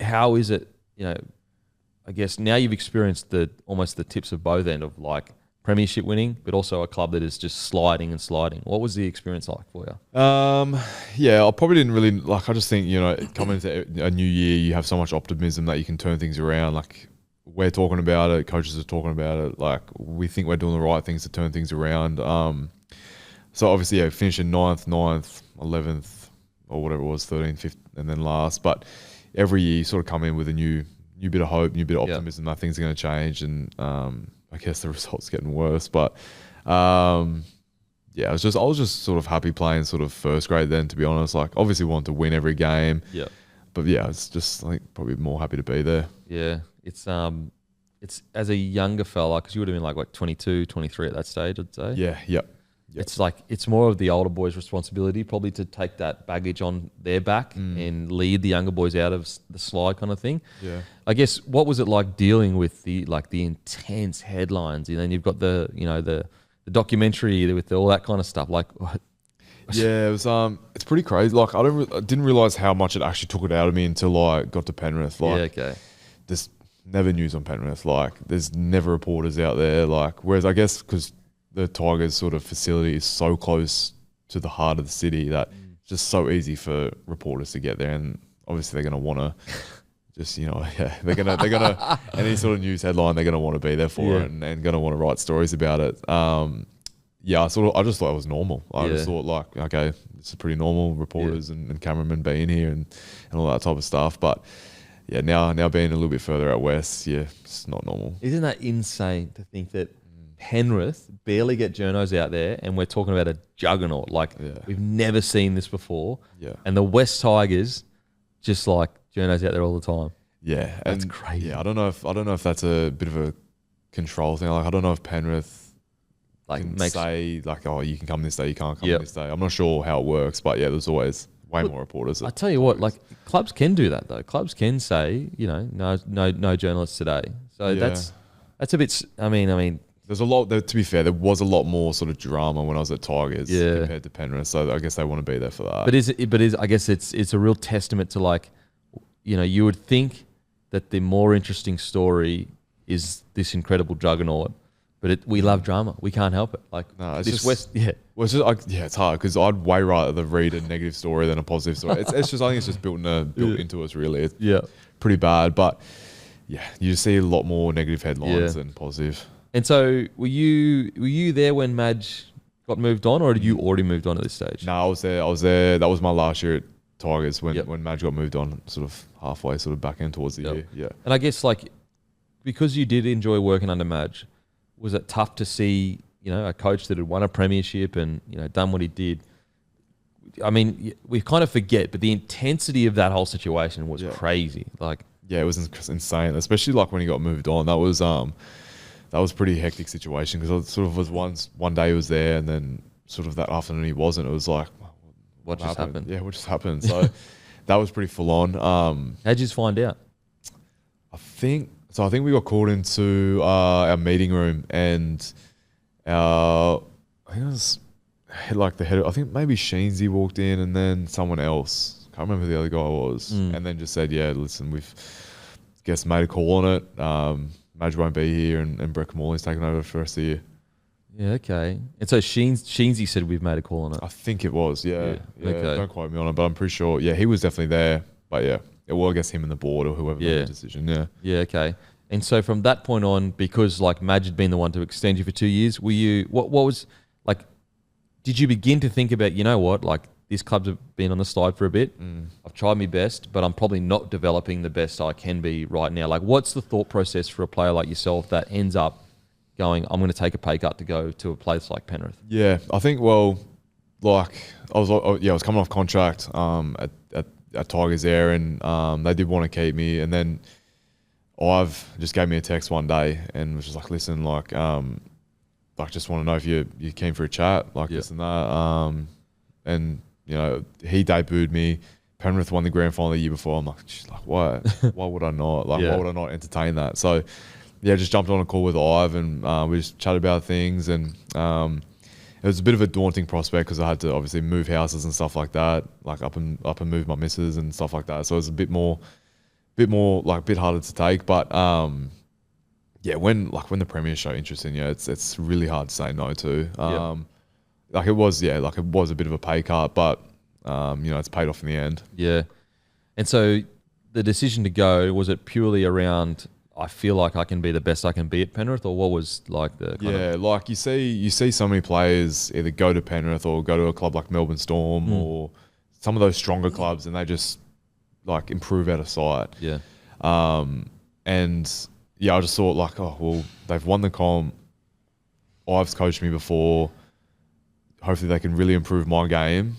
How is it? I guess now you've experienced almost the tips of both end of like Premiership winning, but also a club that is just sliding and sliding. What was the experience like for you? I probably didn't really like. I just think coming into a new year, you have so much optimism that you can turn things around. Like, we're talking about it, coaches are talking about it. Like, we think we're doing the right things to turn things around. So obviously, finishing 9th, 11th, or whatever it was, 13th, 5th, and then last. But every year, you sort of come in with a new bit of hope, new bit of optimism that things are going to change. And I guess the results getting worse. But I was just sort of happy playing sort of first grade then, to be honest. Like, obviously wanted to win every game. Yeah. But it's just, I think, probably more happy to be there. Yeah. It's as a younger fella, because you would have been like 22, 23 at that stage, I'd say. Yeah. Yep. It's like, it's more of the older boys' responsibility probably to take that baggage on their back and lead the younger boys out of the slide kind of thing. Yeah. I guess, what was it like dealing with the intense headlines? And then you've got the documentary with all that kind of stuff. Like, yeah, it was it's pretty crazy. Like, I didn't realize how much it actually took it out of me until I got to Penrith. Like, there's never news on Penrith. Like, there's never reporters out there. Like, whereas I guess because the Tigers sort of facility is so close to the heart of the city that it's just so easy for reporters to get there, and obviously they're going to want to just they're gonna any sort of news headline they're going to want to be there for it and going to want to write stories about it. I just thought it was normal. I just thought, like, okay, this is pretty normal, reporters and cameramen being here and all that type of stuff. But yeah, now being a little bit further out west, it's not normal. Isn't that insane to think that Penrith barely get journos out there, and we're talking about a juggernaut. Like, we've never seen this before. Yeah. And the West Tigers just like journos out there all the time. Yeah. That's crazy. Yeah, I don't know if that's a bit of a control thing. Like, I don't know if Penrith can say like, oh, you can come this day, you can't come this day. I'm not sure how it works, but there's always way more reporters. I tell you what, like, clubs can do that though. Clubs can say, no journalists today. So that's a bit. I mean. There's a lot. To be fair, there was a lot more sort of drama when I was at Tigers compared to Penrith. So I guess they want to be there for that. But I guess it's a real testament to, like, you would think that the more interesting story is this incredible juggernaut, but we love drama. We can't help it. Like, no, this West, Well, it's just it's hard because I'd way rather read a negative story than a positive story. It's just, I think it's just built into us really. It's pretty bad, but you see a lot more negative headlines than positive. And so, were you there when Madge got moved on, or had you already moved on at this stage? No, I was there. That was my last year at Tigers when Madge got moved on, sort of halfway, sort of back in towards the year. Yeah. And I guess, like, because you did enjoy working under Madge, was it tough to see, a coach that had won a premiership and, done what he did? I mean, we kind of forget, but the intensity of that whole situation was crazy. Like, Yeah, it was insane, especially like when he got moved on. That was a pretty hectic situation because it sort of was one day he was there and then sort of that afternoon he wasn't. It was like, What just happened? Yeah, what just happened? So that was pretty full on. How'd you just find out? I think we got called into our meeting room and I think it was like the head. I think maybe Sheensy walked in and then someone else. Can't remember who the other guy was, and then just said, "Yeah, listen, we've guess made a call on it. Madge won't be here, and Brett Morley's taken over for the rest of the year." Yeah, okay. And so Sheensy said we've made a call on it. I think it was, yeah. Okay. Don't quote me on it, but I'm pretty sure. Yeah, he was definitely there, but yeah, well, I guess him and the board or whoever made the decision. Yeah, yeah, okay. And so from that point on, because like Madge had been the one to extend you for 2 years, were you what was like? Did you begin to think about, you know what, like these clubs have been on the slide for a bit. I've tried my best, but I'm probably not developing the best I can be right now. Like, what's the thought process for a player like yourself that ends up going, I'm going to take a pay cut to go to a place like Penrith? Yeah, I think, well, like I was coming off contract at Tigers there, and they did want to keep me, and then I've just gave me a text one day and was just like, listen, like just want to know if you're keen for a chat, like this and that, and you know, he debuted me. Penrith won the grand final the year before. I'm like, why would I not? Like, why would I not entertain that? So, yeah, just jumped on a call with Ive and we just chatted about things. And it was a bit of a daunting prospect because I had to obviously move houses and stuff like that, like up and move my missus and stuff like that. So it was a bit harder to take. But yeah, when the Premiership show interesting, yeah, it's really hard to say no to. It was a bit of a pay cut, but it's paid off in the end. Yeah. And so the decision to go, was it purely around, I feel like I can be the best I can be at Penrith, or what was like the kind of... like you see so many players either go to Penrith or go to a club like Melbourne Storm or some of those stronger clubs, and they just like improve out of sight. Yeah. And yeah, I just thought like, oh well, they've won the comp. Ive's coached me before. Hopefully they can really improve my game.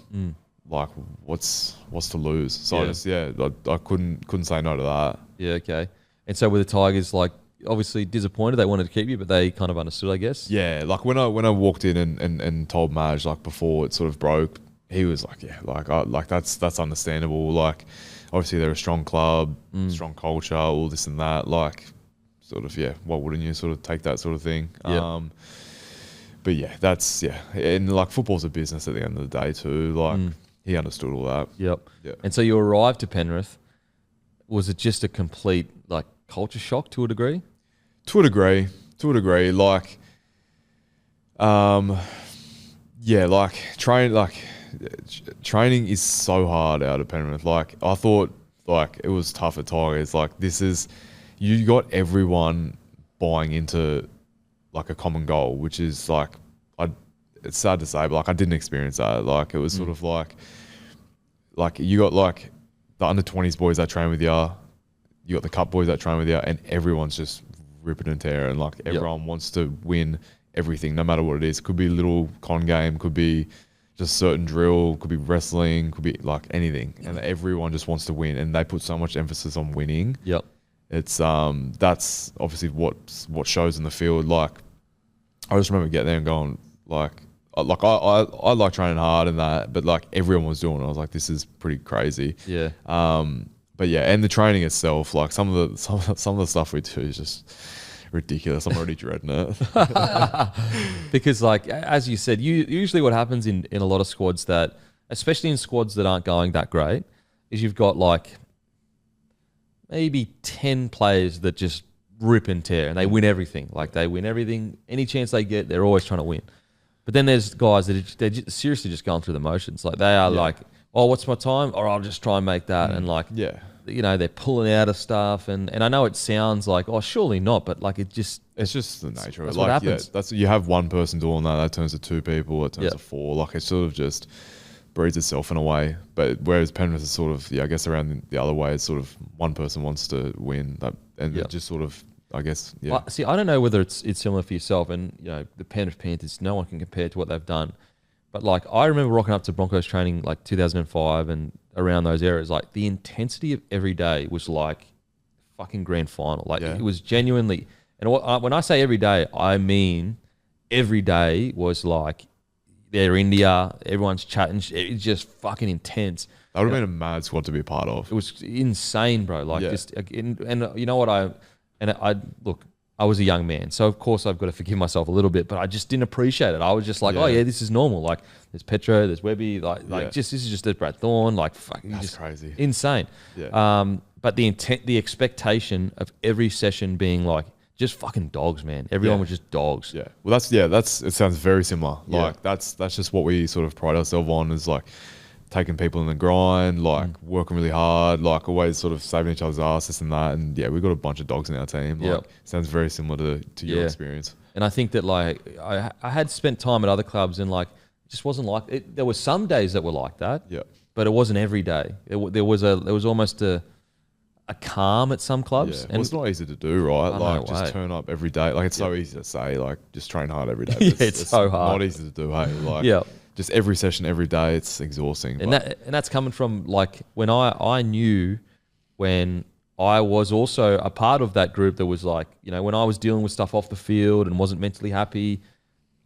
Like, what's to lose? So I couldn't say no to that. Yeah, okay. And so with the Tigers, like obviously disappointed, they wanted to keep you, but they kind of understood, I guess. Yeah, like when I walked in and told Madge like before it sort of broke, he was like, yeah, like that's understandable. Like obviously they're a strong club, strong culture, all this and that. Like sort of why wouldn't you sort of take that sort of thing? Yeah. But yeah, and like football's a business at the end of the day too. Like he understood all that. Yep. Yeah. And so you arrived to Penrith. Was it just a complete like culture shock to a degree? To a degree. Like, training is so hard out of Penrith. Like I thought, like it was tough at Tigers. Like you got everyone buying into like a common goal, which is like, it's sad to say, but like I didn't experience that. Like it was sort of like you got like the under-20s boys that train with you, you got the cup boys that train with you, and everyone's just ripping and tearing. Like everyone wants to win everything, no matter what it is. It could be a little con game, could be just certain drill, could be wrestling, could be like anything, and everyone just wants to win, and they put so much emphasis on winning. Yep. It's that's obviously what shows in the field. Like I just remember getting there and going like I like training hard and that, but like everyone was doing it. I was like, this is pretty crazy. Yeah. But yeah, and the training itself, like some of the stuff we do is just ridiculous. I'm already dreading it. Because like as you said, usually what happens in a lot of squads that, especially in squads that aren't going that great, is you've got like maybe 10 players that just rip and tear and they win everything. Like they win everything. Any chance they get, they're always trying to win. But then there's guys that they're just seriously just going through the motions. Like they are like, oh, what's my time? Or I'll just try and make that. And like, they're pulling out of stuff. And I know it sounds like, oh, surely not. But like it's just the nature of it. Like, what happens. Yeah, you have one person doing that turns to two people, it turns to four. Like it sort of just breeds itself in a way. But whereas Penrith is sort of, I guess around the other way, it's sort of one person wants to win. It just sort of, I guess, See, I don't know whether it's similar for yourself, and the Penrith Panthers, no one can compare to what they've done. But like I remember rocking up to Broncos training like 2005 and around those eras, like the intensity of every day was like fucking grand final. Like Yeah. it was genuinely, and when I say every day, I mean every day was like they're India, everyone's chatting. It's just fucking intense. That would have been a mad squad to be a part of. It was insane, bro. Like Yeah. just and you know what I look. I was a young man, so of course I've got to forgive myself a little bit, but I just didn't appreciate it. I was just like, oh yeah, this is normal. Like there's Petro, there's Webby, like just this is just Brad Thorne, like fucking That's just crazy. insane. Yeah. But the intent, the expectation of every session being like just fucking dogs, man. Everyone was just dogs. Yeah. Well, that's it sounds very similar. Yeah. Like that's just what we sort of pride ourselves on, is like taking people in the grind, like working really hard, like always sort of saving each other's ass, this and that. And yeah, we've got a bunch of dogs in our team. Like, sounds very similar to your experience. And I think that like I had spent time at other clubs and like it just wasn't like it. There were some days that were like that. Yeah. But it wasn't every day. There was almost a calm at some clubs. Yeah. And well, it's not easy to do, right? Like no just way. turn up every day. Like it's so easy to say, like just train hard every day. Yeah, it's so hard. Not easy to do, hey? Like just every session, every day, it's exhausting. And that's coming from like when I knew when I was also a part of that group that was like, you know, when I was dealing with stuff off the field and wasn't mentally happy,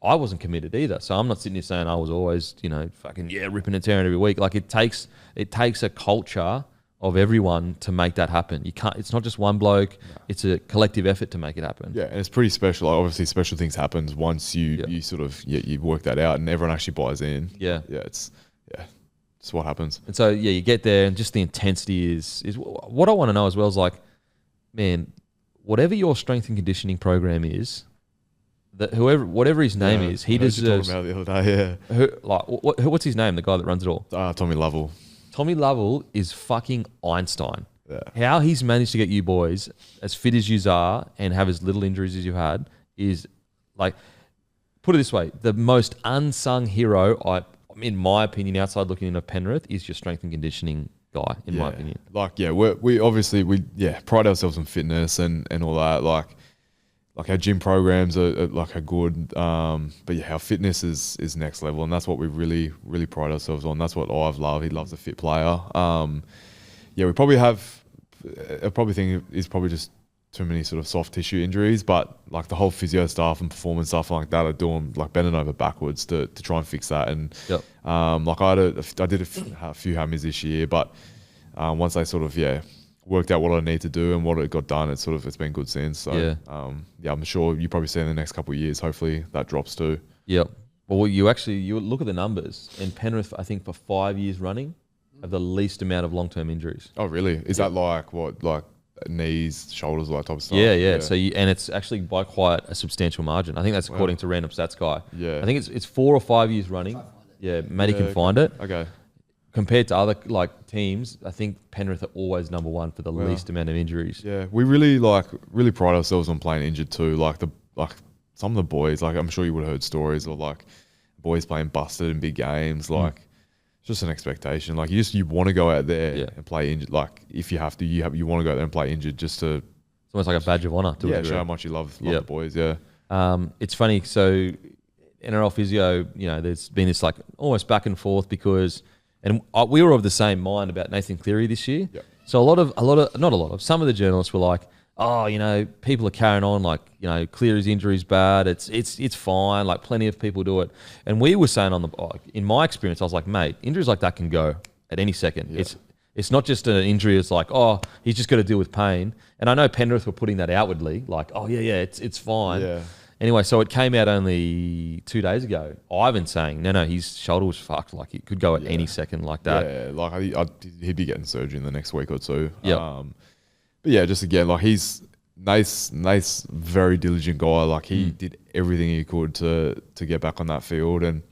I wasn't committed either. So I'm not sitting here saying I was always, you know, fucking ripping and tearing every week. Like it takes a culture of everyone to make that happen. You can't. It's not just one bloke. No. It's a collective effort to make it happen. Yeah, and it's pretty special. Like, obviously, special things happens once you sort of you work that out, and everyone actually buys in. Yeah, it's what happens. And so you get there, and just the intensity is what I want to know as well. Is like, man, whatever your strength and conditioning program is, that whatever his name is, he deserves. Talking about the other day, what's his name? The guy that runs it all. Tommy Lovell. Tommy Lovell is fucking Einstein. Yeah. How he's managed to get you boys as fit as you are and have as little injuries as you had is like, put it this way, the most unsung hero, in my opinion, outside looking in of Penrith, is your strength and conditioning guy, in my opinion. Like, we obviously pride ourselves on fitness and all that. Like our gym programs are good, but yeah, our fitness is next level, and that's what we really, really pride ourselves on. That's what Ive loves. He loves a fit player. We probably have, I probably think it's probably just too many sort of soft tissue injuries, but like the whole physio stuff and performance stuff like that are doing like bending over backwards to try and fix that. And like I did a few hammies this year, but once I sort of worked out what I need to do and what it got done, it's been good since. So I'm sure you probably see in the next couple of years, hopefully that drops too. Yep. Well, you look at the numbers, and Penrith, I think for 5 years running, have the least amount of long-term injuries. Oh, really? Is that like knees, shoulders, all that type of stuff? Yeah. So and it's actually by quite a substantial margin. I think that's according to Random Stats Guy. Yeah. I think it's 4 or 5 years running. Yeah, Matty can find it. Okay. Compared to other like teams, I think Penrith are always number one for the least amount of injuries. Yeah, we really pride ourselves on playing injured too. Like some of the boys, like I'm sure you would have heard stories of like boys playing busted in big games. Like it's just an expectation. Like you want to go out there and play injured. Like if you have to, you want to go out there and play injured just to. It's almost like a badge of honor. Show how much you love the boys. Yeah. It's funny. So NRL physio, there's been this like almost back and forth because. And we were of the same mind about Nathan Cleary this year. Yep. So some of the journalists were like, oh, people are carrying on like, Cleary's injury's bad. It's fine. Like plenty of people do it. And we were saying in my experience, I was like, mate, injuries like that can go at any second. Yeah. It's not just an injury. It's like, oh, he's just got to deal with pain. And I know Penrith were putting that outwardly, like, oh yeah, it's fine. Yeah. Anyway, so it came out only 2 days ago. Ivan saying, no, his shoulder was fucked. Like, it could go at any second like that. Yeah, like he'd be getting surgery in the next week or two. Yeah. But yeah, just again, like he's nice, very diligent guy. Like he did everything he could to get back on that field. And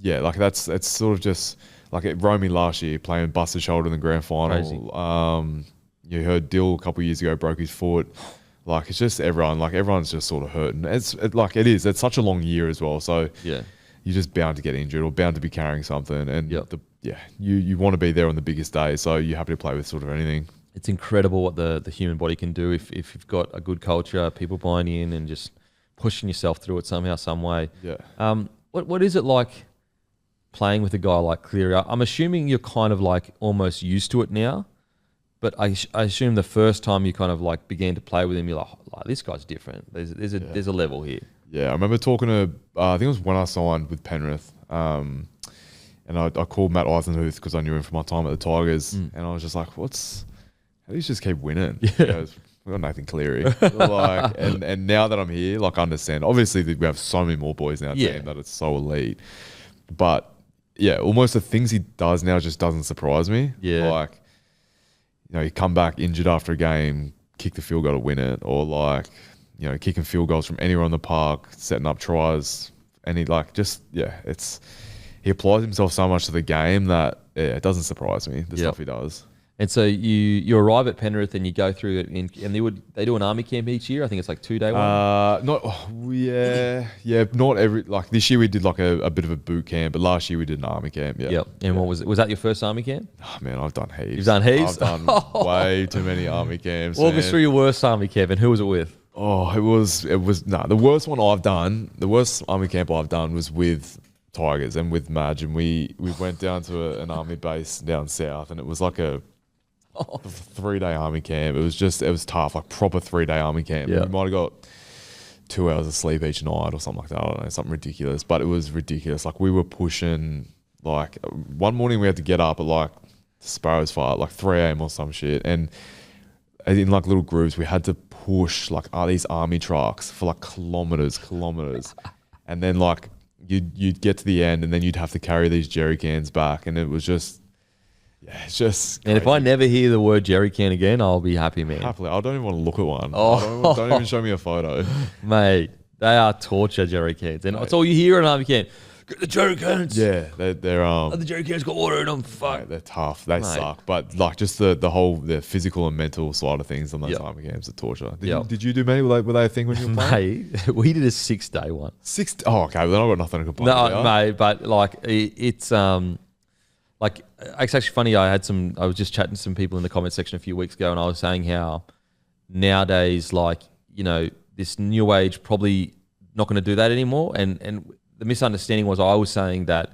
like it's sort of just like at Romy last year playing busted shoulder in the grand final. Crazy. You heard Dill a couple of years ago broke his foot. Like it's just everyone's just sort of hurting. It's such a long year as well. So you're just bound to get injured or bound to be carrying something. And you want to be there on the biggest day. So you're happy to play with sort of anything. It's incredible what the human body can do if you've got a good culture, people buying in and just pushing yourself through it somehow, some way. Yeah. What is it like playing with a guy like Cleary? I'm assuming you're kind of like almost used to it now. But I assume the first time you kind of like began to play with him, you're like this guy's different. There's a level here. Yeah, I remember talking to, I think it was when I signed with Penrith, and I called Matt Eisenhuth because I knew him from my time at the Tigers, and I was just like, how do you just keep winning? Yeah. He goes, we got Nathan Cleary. Like, and now that I'm here, like I understand. Obviously, we have so many more boys in our team that it's so elite. But yeah, almost the things he does now just doesn't surprise me. Yeah. Like, you come back injured after a game, kick the field goal to win it, or like, kicking field goals from anywhere on the park, setting up tries, and he he applies himself so much to the game that it doesn't surprise me, the stuff he does. And so you arrive at Penrith and you go through it, and they do an army camp each year. I think it's like 2-day one. Not every, like this year we did like a bit of a boot camp, but last year we did an army camp. Yeah. Yep. And what was it? Was that your first army camp? Oh man, I've done heaps. You've done heaps? I've done way too many army camps. Walk us through your worst army camp, and who was it with? Oh, it was the worst one I've done. The worst army camp I've done was with Tigers and with Madge, and we went down to an army base down south, and it was like a 3-day army camp. It was tough, like proper 3-day army camp. Yeah. We might have got 2 hours of sleep each night or something like that. I don't know, something ridiculous, but it was ridiculous. Like we were pushing, like one morning we had to get up at like Sparrow's Fart, like 3 a.m. or some shit. And in like little groups, we had to push like these army trucks for like kilometers. And then like you'd get to the end and then you'd have to carry these jerry cans back. And it was just, it's just crazy. And if I never hear the word jerry can again, I'll be happy, man. Happily. I don't even want to look at one. Oh. Don't even show me a photo. Mate, they are torture jerry cans. And that's all you hear in an army camp. Get the jerry cans. Yeah, they're the jerry cans got water in them. Fuck. Mate, they're tough. They suck. But like just the physical and mental side of things on those army camps are torture. Did you do many? Were they a thing when you were playing? Mate, we did a 6-day one. Oh, okay. Well, then I've got nothing to complain about. No, mate, but like it's like it's actually funny. I was just chatting to some people in the comment section a few weeks ago, and I was saying how nowadays, like, this new age probably not going to do that anymore. And the misunderstanding was I was saying that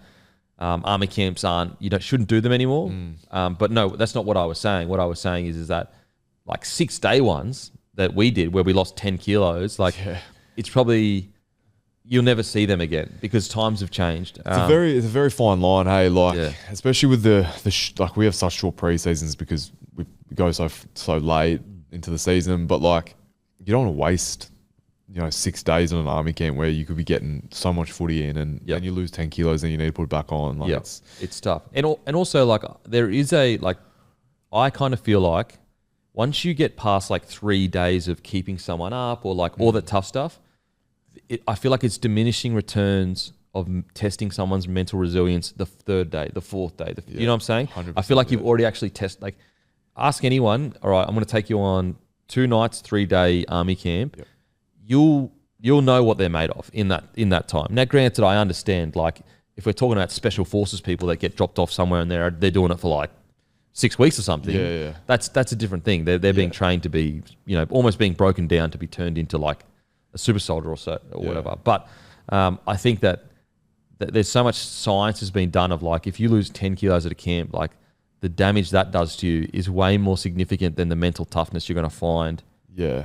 army camps shouldn't do them anymore. But no, that's not what I was saying. What I was saying is that like 6-day ones that we did where we lost 10 kilos, like it's probably, you'll never see them again because times have changed. It's a very fine line, hey. Like, especially with like we have such short pre-seasons because we go so late into the season. But like, you don't want to waste 6 days on an army camp where you could be getting so much footy in, and you lose 10 kilos and you need to put it back on. Like it's tough. And also like there is I kind of feel like once you get past like 3 days of keeping someone up or like all the tough stuff, I feel like it's diminishing returns of testing someone's mental resilience the 3rd day, the 4th day. You know what I'm saying? I feel like you've already actually tested. Like, ask anyone. All right, I'm going to take you on 2 nights, 3-day army camp. Yep. You'll know what they're made of in that time. Now, granted, I understand. Like, if we're talking about special forces people that get dropped off somewhere and they're doing it for like 6 weeks or something. Yeah. That's a different thing. They're being trained to be, almost being broken down to be turned into like a super soldier or whatever. But I think that there's so much science has been done of like, if you lose 10 kilos at a camp, like the damage that does to you is way more significant than the mental toughness you're going to find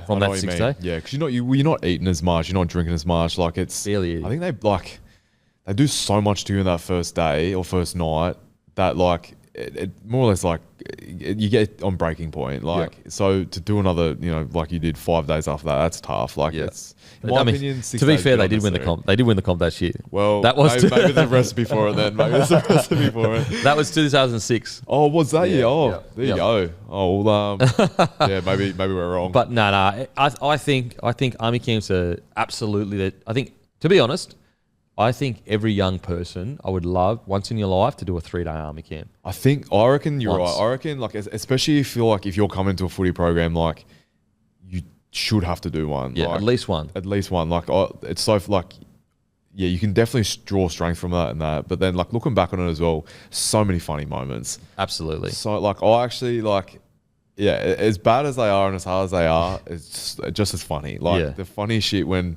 from that 6 day. Yeah, because you're not eating as much, you're not drinking as much. Like it's barely. I think they do so much to you in that first day or first night that like it more or less like you get on breaking point. Like so to do another, like you did 5 days after that, that's tough. Like it's. In my opinion, 6 to be days fair, they did win the comp. They did win the comp that year. Well, that was maybe the recipe for it then. Maybe there's a recipe for it. That was 2006. Oh, was that year? Oh, there you go. Oh, well, maybe we're wrong. But no. I think army camps are absolutely. I think, to be honest, I think every young person I would love once in your life to do a 3-day army camp. I reckon you're right. I reckon like especially if you're coming to a footy program, like you should have to do one. Yeah, like, at least one. At least one. Like it's so like, yeah, you can definitely draw strength from that and that. But then like looking back on it as well, so many funny moments. Absolutely. So like I actually like, yeah, as bad as they are and as hard as they are, it's just as funny. Like the funny shit when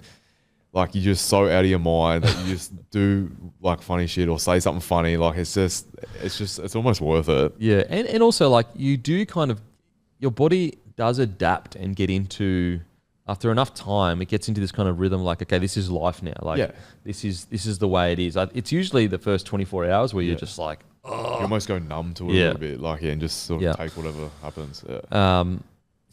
like you're just so out of your mind that you just do like funny shit or say something funny. Like it's almost worth it. Yeah, and also like you do kind of your body does adapt and get into, after enough time, it gets into this kind of rhythm. Like, okay, this is life now. Like, this is the way it is. It's usually the first 24 hours where you're just like, You almost go numb to it a little bit, like, and just sort of take whatever happens.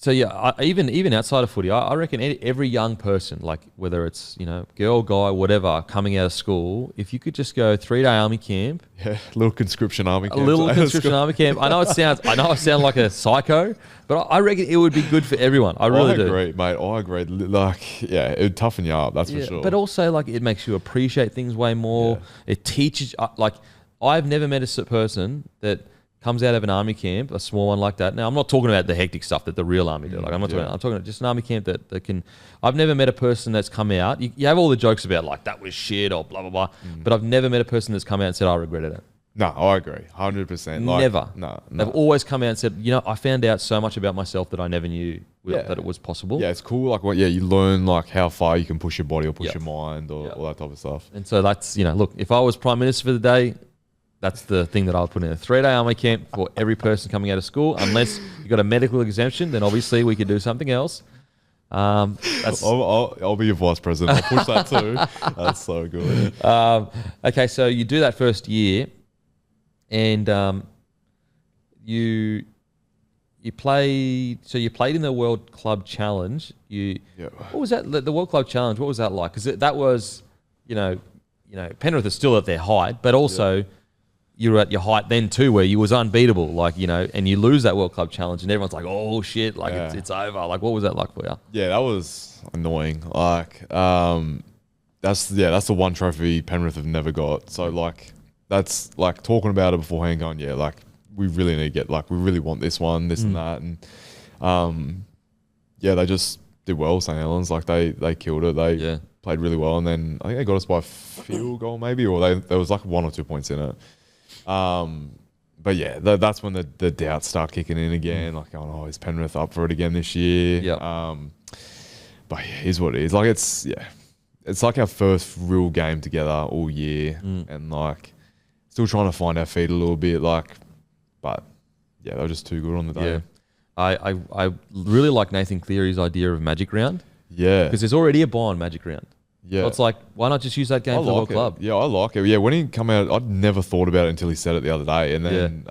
So even outside of footy, I reckon every young person, like whether it's girl, guy, whatever, coming out of school, if you could just go 3-day army camp, little conscription army camp, army camp. I know I sound like a psycho, but I reckon it would be good for everyone. I really do. I agree, mate. I agree. Like, it would toughen you up. That's for sure. But also, like, it makes you appreciate things way more. It teaches. Like, I've never met a person that comes out of an army camp, a small one like that. Now, I'm not talking about the hectic stuff that the real army do. Like, I'm talking about just an army camp that can. I've never met a person that's come out. You have all the jokes about, like, that was shit or blah blah blah. But I've never met a person that's come out and said I regretted it. No, I agree, 100%. Never. No. They've always come out and said, I found out so much about myself that I never knew that it was possible. Yeah, it's cool. Like, you learn like how far you can push your body or push your mind or all that type of stuff. And so that's look, if I was Prime Minister for the day, that's the thing that I would put in a 3-day army camp for every person coming out of school. Unless you got a medical exemption, then obviously we could do something else. I'll be your vice president. I'll push that too. That's so good. Okay, so you do that first year, and you played. So you played in the World Club Challenge. What was that? The World Club Challenge. What was that like? Because that was, Penrith is still at their height, but also. You were at your height then too, where you was unbeatable, like, and you lose that World Club Challenge and everyone's like, oh shit, like it's over. Like, what was that like for you? Yeah, that was annoying. Like, that's the one trophy Penrith have never got. So like, that's like talking about it beforehand, going, like, we really need to get, like, we really want this one, this and that, and they just did well. St. Helens, like, they killed it. They played really well, and then I think they got us by a field goal maybe, or there was like 1 or 2 points in it. But that's when the doubts start kicking in again. Like, oh, is Penrith up for it again this year? Yeah. But here's what it is. Like, it's like our first real game together all year, and like still trying to find our feet a little bit. Like, but they were just too good on the day. Yeah. I really like Nathan Cleary's idea of Magic Round. Yeah, because there's already a buy on Magic Round. Yeah, so it's like, why not just use that game for the World Club? Yeah, I like it. Yeah, when he come out, I'd never thought about it until he said it the other day, and then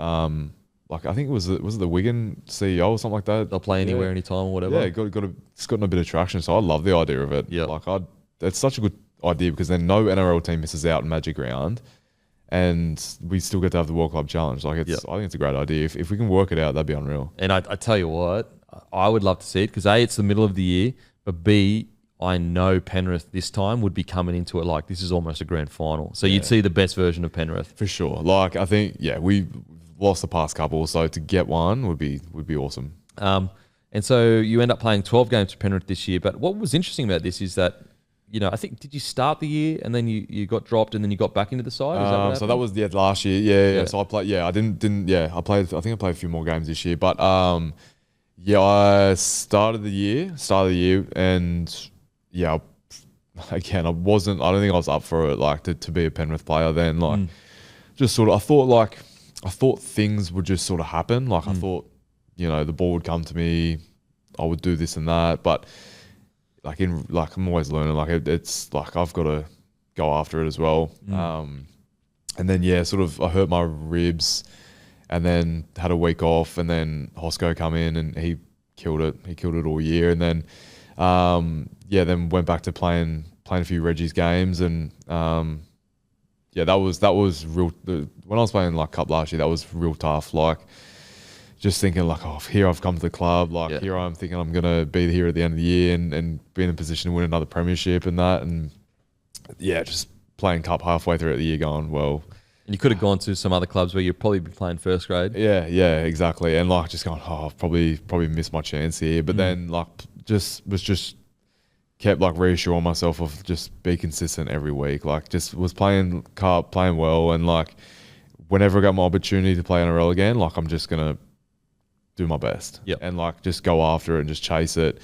like, I think it was the Wigan CEO or something like that. They'll play anywhere, anytime, or whatever. Yeah, it's gotten a bit of traction, so I love the idea of it. Yeah, like, it's such a good idea, because then no NRL team misses out on Magic Round, and we still get to have the World Club Challenge. Like, I think it's a great idea. If we can work it out, that'd be unreal. And I tell you what, I would love to see it, because A, it's the middle of the year, but B, I know Penrith this time would be coming into it like this is almost a grand final. So you'd see the best version of Penrith. For sure. Like, I think, we lost the past couple, so to get one would be awesome. And so you end up playing 12 games for Penrith this year. But what was interesting about this is that, I think, did you start the year and then you got dropped and then you got back into the side? Is that what happened? So that was last year. Yeah. So I played. I didn't. I think I played a few more games this year. But I started the year, and again, I don't think I was up for it, like, to be a Penrith player then. Like, just sort of, I thought things would just sort of happen. Like, I thought, the ball would come to me, I would do this and that. But I'm always learning. Like, it's like I've got to go after it as well. And then sort of I hurt my ribs, and then had a week off, and then Hosco come in and he killed it. He killed it all year, and then. Then went back to playing a few Reggie's games, and that was real. When I was playing like Cup last year, that was real tough. Like, just thinking like, oh, here I've come to the club. Like, here I'm thinking I'm gonna be here at the end of the year and be in a position to win another premiership and that, and just playing Cup halfway through the year, going, well. And you could have gone to some other clubs where you'd probably be playing first grade. Yeah, exactly. And like, just going, oh, I've probably missed my chance here. But then like, just kept like reassuring myself of just be consistent every week. Like, just was playing Cup, playing well, and like, whenever I got my opportunity to play NRL again, like, I'm just gonna do my best. And like, just go after it and just chase it.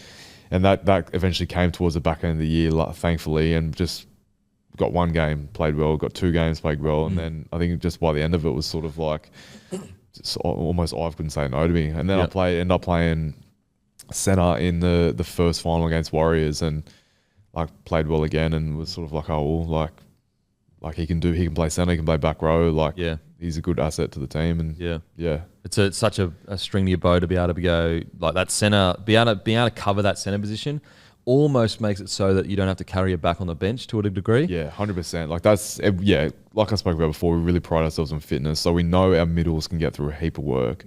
And that eventually came towards the back end of the year, like, thankfully, and just got one game, played well, got 2 games, played well, and then I think just by the end of it was sort of like almost Ive couldn't say no to me. And then Yep. I end up playing centre in the first final against Warriors, and like played well again, and was sort of like, oh, well, like he can play centre, he can play back row, like Yeah. he's a good asset to the team, and Yeah. It's such a string to your bow to be able to go like that centre, be able to cover that centre position almost makes it so that you don't have to carry it back on the bench to a degree. yeah, 100%. Like that's like I spoke about before, we really pride ourselves on fitness, so we know our middles can get through a heap of work.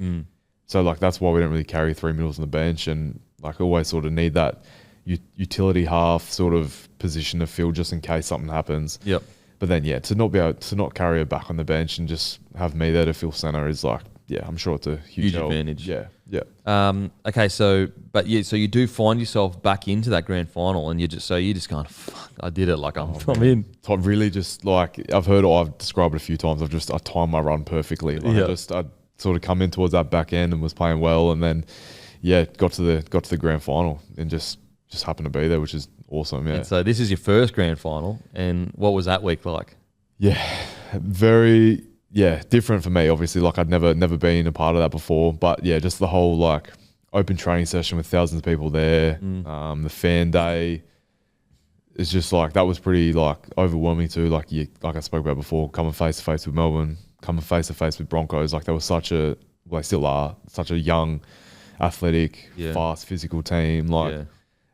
So like that's why we don't really carry 3 middles on the bench, and like always sort of need that utility half sort of position to fill just in case something happens. Yep. But then to not be able to not carry her back on the bench and just have me there to fill centre is like, I'm sure it's a huge help. advantage. Yeah. Okay, so you do find yourself back into that grand final, and you're just going, fuck, I did it. Like I'm in. So I really just like I've described it a few times. I timed my run perfectly. Like I sort of come in towards that back end and was playing well, and then got to the grand final and just happened to be there, which is awesome. Yeah. And so this is your first grand final, and what was that week like? Yeah, very different for me. Obviously, like I'd never been a part of that before, but just the whole like open training session with thousands of people there. The fan day is just like that was pretty like overwhelming too. Like I spoke about before, coming face to face with Melbourne, coming face to face with Broncos. Like they were they still are such a young, athletic, fast, physical team. Like it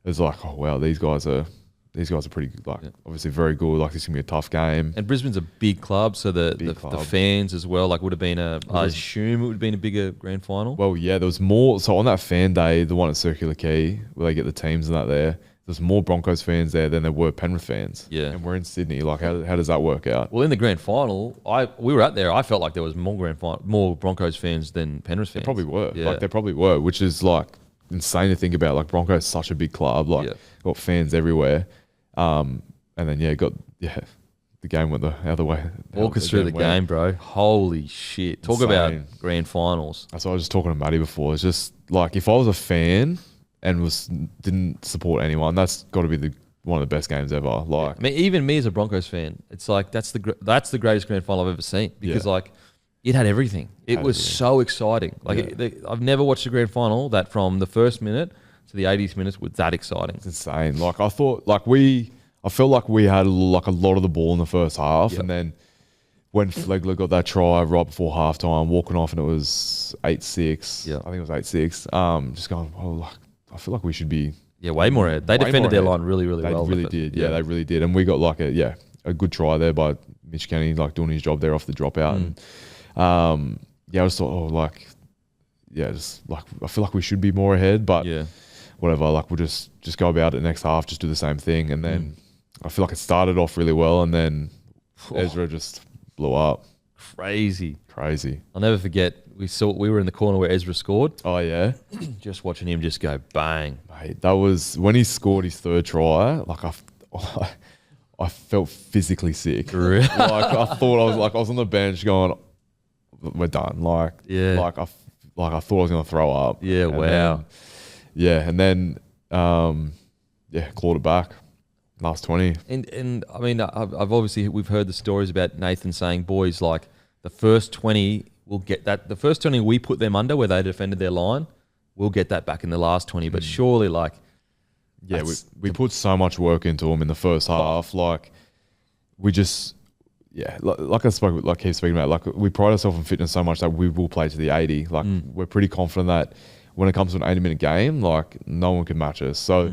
was like, oh wow, these guys are pretty good. Like obviously very good. Like this is gonna be a tough game. And Brisbane's a big club, so the fans as well. Like would have been I assume it would have been a bigger grand final. Well, there was more. So on that fan day, the one at Circular Quay, where they get the teams and that there's more Broncos fans there than there were Penrith fans. Yeah. And we're in Sydney. Like how does that work out? Well, in the grand final, we were out there. I felt like there was more Broncos fans than Penrith fans. There probably were. Yeah. Like there probably were, which is like insane to think about. Like Broncos such a big club. Like got fans everywhere. And then the game went the other way. Walk us through the game, bro. Holy shit! Talk about grand finals. That's what I was just talking to Maddie before. It's just like if I was a fan and didn't support anyone, that's got to be one of the best games ever. Like, I mean, even me as a Broncos fan, it's like that's the greatest grand final I've ever seen because like it had everything. It was so exciting. Like I've never watched a grand final that from the first minute to the 80th minutes was that exciting. It's insane. Like I thought, I felt like we had like a lot of the ball in the first half, and then when Flegler got that try right before halftime, walking off, and it was 8-6. Yeah. I think it was 8-6. Just going, I feel like we should be way more ahead. They defended their line really, really well. They really did. Yeah, they really did. And we got like a good try there by Mitch Kenny, like doing his job there off the dropout. And I just thought, just like I feel like we should be more ahead, but whatever. Like we'll just go about it next half, just do the same thing, and then I feel like it started off really well, and then Ezra just blew up. Crazy. I'll never forget. We were in the corner where Ezra scored. Oh yeah, just watching him just go bang. Mate, that was when he scored his third try. Like I felt physically sick. Really? Like I thought I was on the bench going, we're done. Like I thought I was gonna throw up. Yeah, and wow. Then clawed it back. Last 20. And I mean, I've obviously we've heard the stories about Nathan saying, boys, like the first 20 will get that. The first 20 we put them under where they defended their line, we'll get that back in the last 20. But surely, like, we put so much work into them in the first half. Like we just, like I keep speaking about, like we pride ourselves on fitness so much that we will play to the 80. Like we're pretty confident that when it comes to an 80-minute game, like no one can match us. So.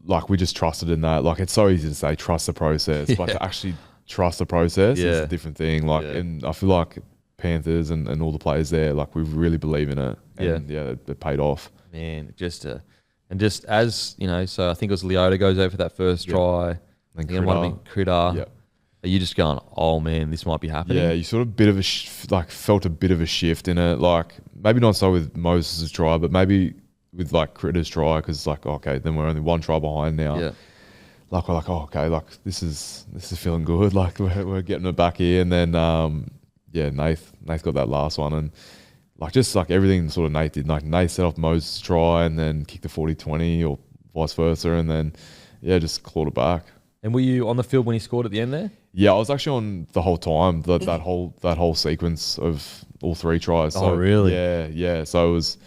Like we just trusted in that. Like it's so easy to say trust the process, but to actually trust the process is a different thing. Like, and I feel like Panthers and all the players there, like we really believe in it. And it paid off. Man, just as you know, so I think it was Leota goes over for that first try. Then Critter. Yeah. Are you just going, oh man, this might be happening? Yeah, you sort of felt a bit of a shift in it. Like maybe not so with Moses' try, but maybe with like Critter's try, because it's like, okay, then we're only one try behind now. Yeah. Like we're like, oh, okay, like this is feeling good. Like we're getting it back here, and then Nath got that last one, and like just like everything sort of Nath did. Like Nath set off Moses' try, and then kicked the 40-20 or vice versa, and then just clawed it back. And were you on the field when he scored at the end there? Yeah, I was actually on the whole time, that whole sequence of all 3 tries. So, Oh, really? Yeah. So it was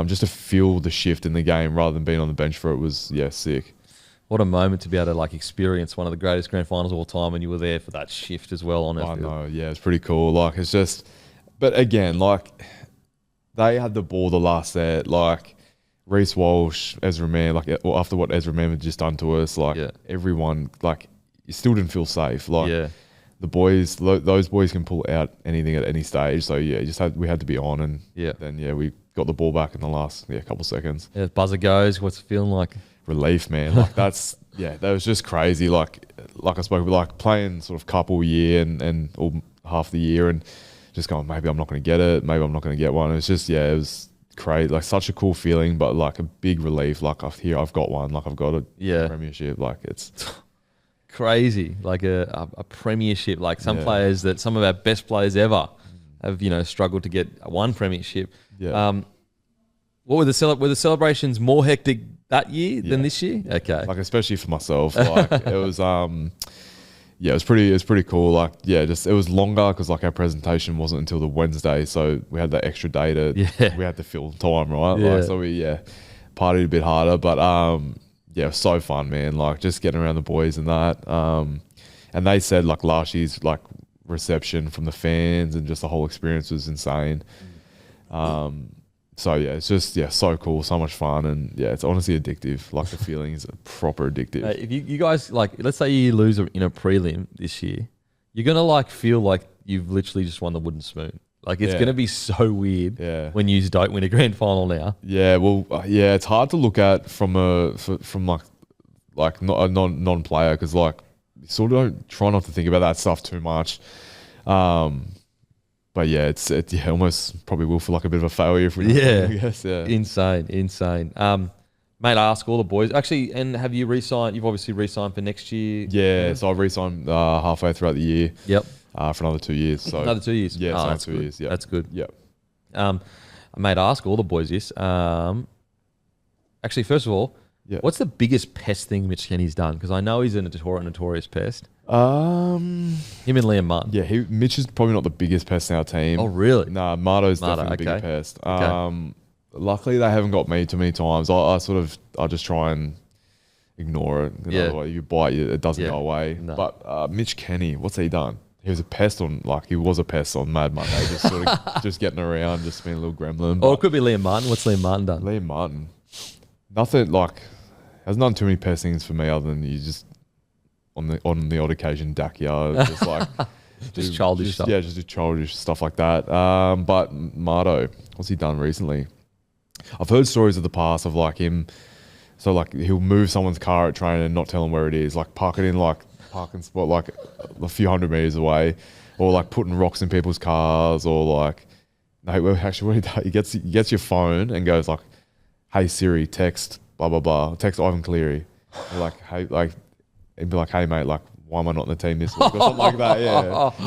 just to feel the shift in the game rather than being on the bench for it was, sick. What a moment to be able to like experience one of the greatest grand finals of all time, and you were there for that shift as well on it. I know, yeah, it's pretty cool. Like, it's just, but again, like, they had the ball the last set, like, Reece Walsh, Ezra Mann, like, after what Ezra Mann had just done to us, like, everyone, like, you still didn't feel safe. Like, the boys, those boys can pull out anything at any stage. So, we had to be on, and then, we got the ball back in the last, couple seconds. Yeah, buzzer goes. What's it feeling like? Relief, man. Like, that's, that was just crazy. Like I spoke about, like, playing sort of couple year and or half the year and just going, maybe I'm not going to get it. Maybe I'm not going to get one. It was just, it was crazy. Like, such a cool feeling, but like a big relief. Like, I've got one. Like, I've got a premiership. Like, it's crazy. Like a premiership. Like some players some of our best players ever have, struggled to get one premiership. Yeah. What were the celebrations more hectic that year than this year? Okay. Like, especially for myself, like, it was, it was pretty cool. Like, just, it was longer because, like, our presentation wasn't until the Wednesday. So we had that extra day we had to fill time, right? Yeah. Like, so we, partied a bit harder, but, it was so fun, man. Like, just getting around the boys and that. And they said, like, last year's, like, reception from the fans and just the whole experience was insane. So it's just so cool, so much fun, and it's honestly addictive. Like, the feeling is proper addictive. If you guys, like, let's say you lose in a prelim this year, you're gonna like feel like you've literally just won the wooden spoon. Like, it's gonna be so weird when you don't win a grand final now. Yeah, well, it's hard to look at from like not a non-player because, like, you sort of don't try not to think about that stuff too much. But it's almost probably will feel like a bit of a failure if we don't win, I guess. Yeah. Insane. Mate, I ask all the boys. Actually, and have you re-signed? You've obviously re-signed for next year. Yeah, so I re-signed halfway throughout the year. Yep. For another 2 years. So another 2 years. Yeah, oh, another 2 years. Yeah, that's good. Yep. Mate, I ask all the boys this. Actually, first of all, what's the biggest pest thing Mitch Kenny's done? Because I know he's a notorious pest. Him and Liam Martin. Yeah, Mitch is probably not the biggest pest in our team. Oh, really? Nah, Marto's definitely the bigger pest. Luckily, they haven't got me too many times. I just try and ignore it. You bite, it doesn't go away. No. But Mitch Kenny, what's he done? He was a pest on Mad Monday, just sort of just getting around, just being a little gremlin. Or it could be Liam Martin. What's Liam Martin done? Liam Martin, nothing, like, hasn't done too many pest things for me other than you just on the odd occasion Dakia, just like just childish stuff. Yeah, just do childish stuff like that. But Marto, what's he done recently? I've heard stories of the past of, like, him. So, like, he'll move someone's car at training and not tell them where it is, like park it in, like, parking spot like a few hundred meters away, or like putting rocks in people's cars, or like, no, actually what he does, he gets your phone and goes like, hey Siri, text blah blah blah, text Ivan Cleary, like, hey, like, and be like, hey mate, like, why am I not in the team this week or something like that?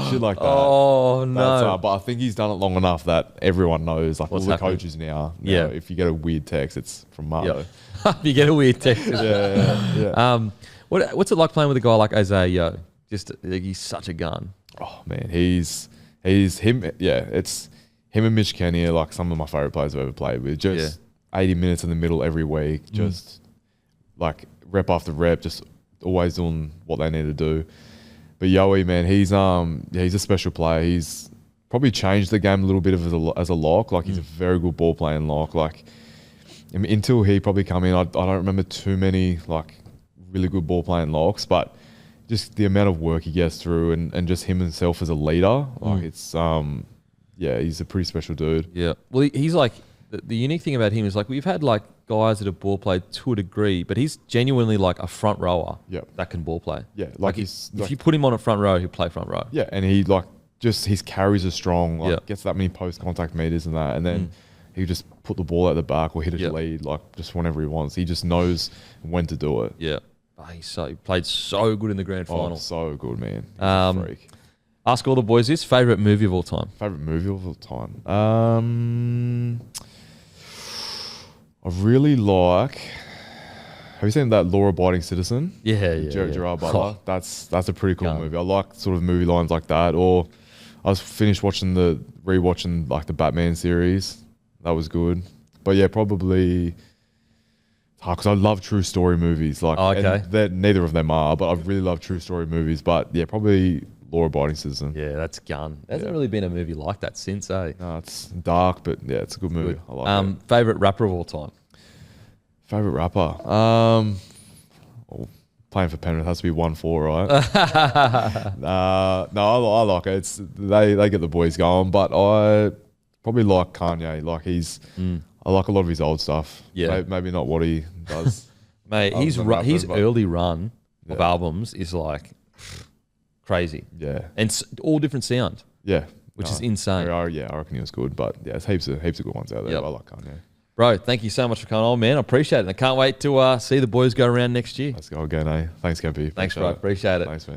Shit like that. Oh no! But I think he's done it long enough that everyone knows, like, all the coaches now. If you get a weird text, it's from Marto. If you get a weird text, yeah. What's it like playing with a guy like Isaiah? Just, he's such a gun. Oh man, he's him. Yeah, it's him and Mitch Kenny are like some of my favorite players I've ever played with. Just 80 minutes in the middle every week, just like rep after rep, just always doing what they need to do. But Yowie, man, he's a special player. He's probably changed the game a little bit as a lock. Like, he's a very good ball playing lock. Like, I mean, until he probably come in, I don't remember too many like really good ball playing locks, but just the amount of work he gets through and just himself as a leader, like, it's he's a pretty special dude. Yeah. Well, he's like, the unique thing about him is, like, we've had like guys that have ball played to a degree, but he's genuinely like a front rower that can ball play. Yeah. Like, if you put him on a front row, he'll play front row. Yeah. And he, like, just his carries are strong, like, gets that many post contact meters and that, and then he just put the ball at the back or hit a lead, like, just whenever he wants. He just knows when to do it. Yeah. Oh, he played so good in the grand final. So good, man. He's a freak. Ask all the boys this. Favourite movie of all time? Favourite movie of all time? I really like... have you seen that Law-Abiding Citizen? Yeah. Gerard Butler. Oh, That's a pretty cool Gun. movie. I like sort of movie lines like that. Or I was finished rewatching like the Batman series. That was good. But yeah, probably because I love true story movies. Like, Oh, okay. Neither of them are, but I really love true story movies. But yeah, probably Law-Abiding Citizen. yeah, that's Gun. There hasn't really been a movie like that since, eh? No, it's dark, but yeah, it's a good movie. Good. I like it. Favorite rapper of all time? Favorite rapper? Well, playing for Penrith has to be 1-4, right? No, I like it. They get the boys going, but I probably like Kanye. Like I like a lot of his old stuff. Yeah. Maybe not what he does. Mate, Other his than rappers, his but- early run of Yeah. albums is like crazy. Yeah, And all different sound, yeah, which is insane. I reckon he was good, but yeah, there's heaps of good ones out there. Yep. I like Kanye. Bro, thank you so much for coming on, man. I appreciate it. I can't wait to see the boys go around next year. Let's go again, eh? Thanks, Kempy. Thanks, Appreciate bro. it. Appreciate it. Thanks, man.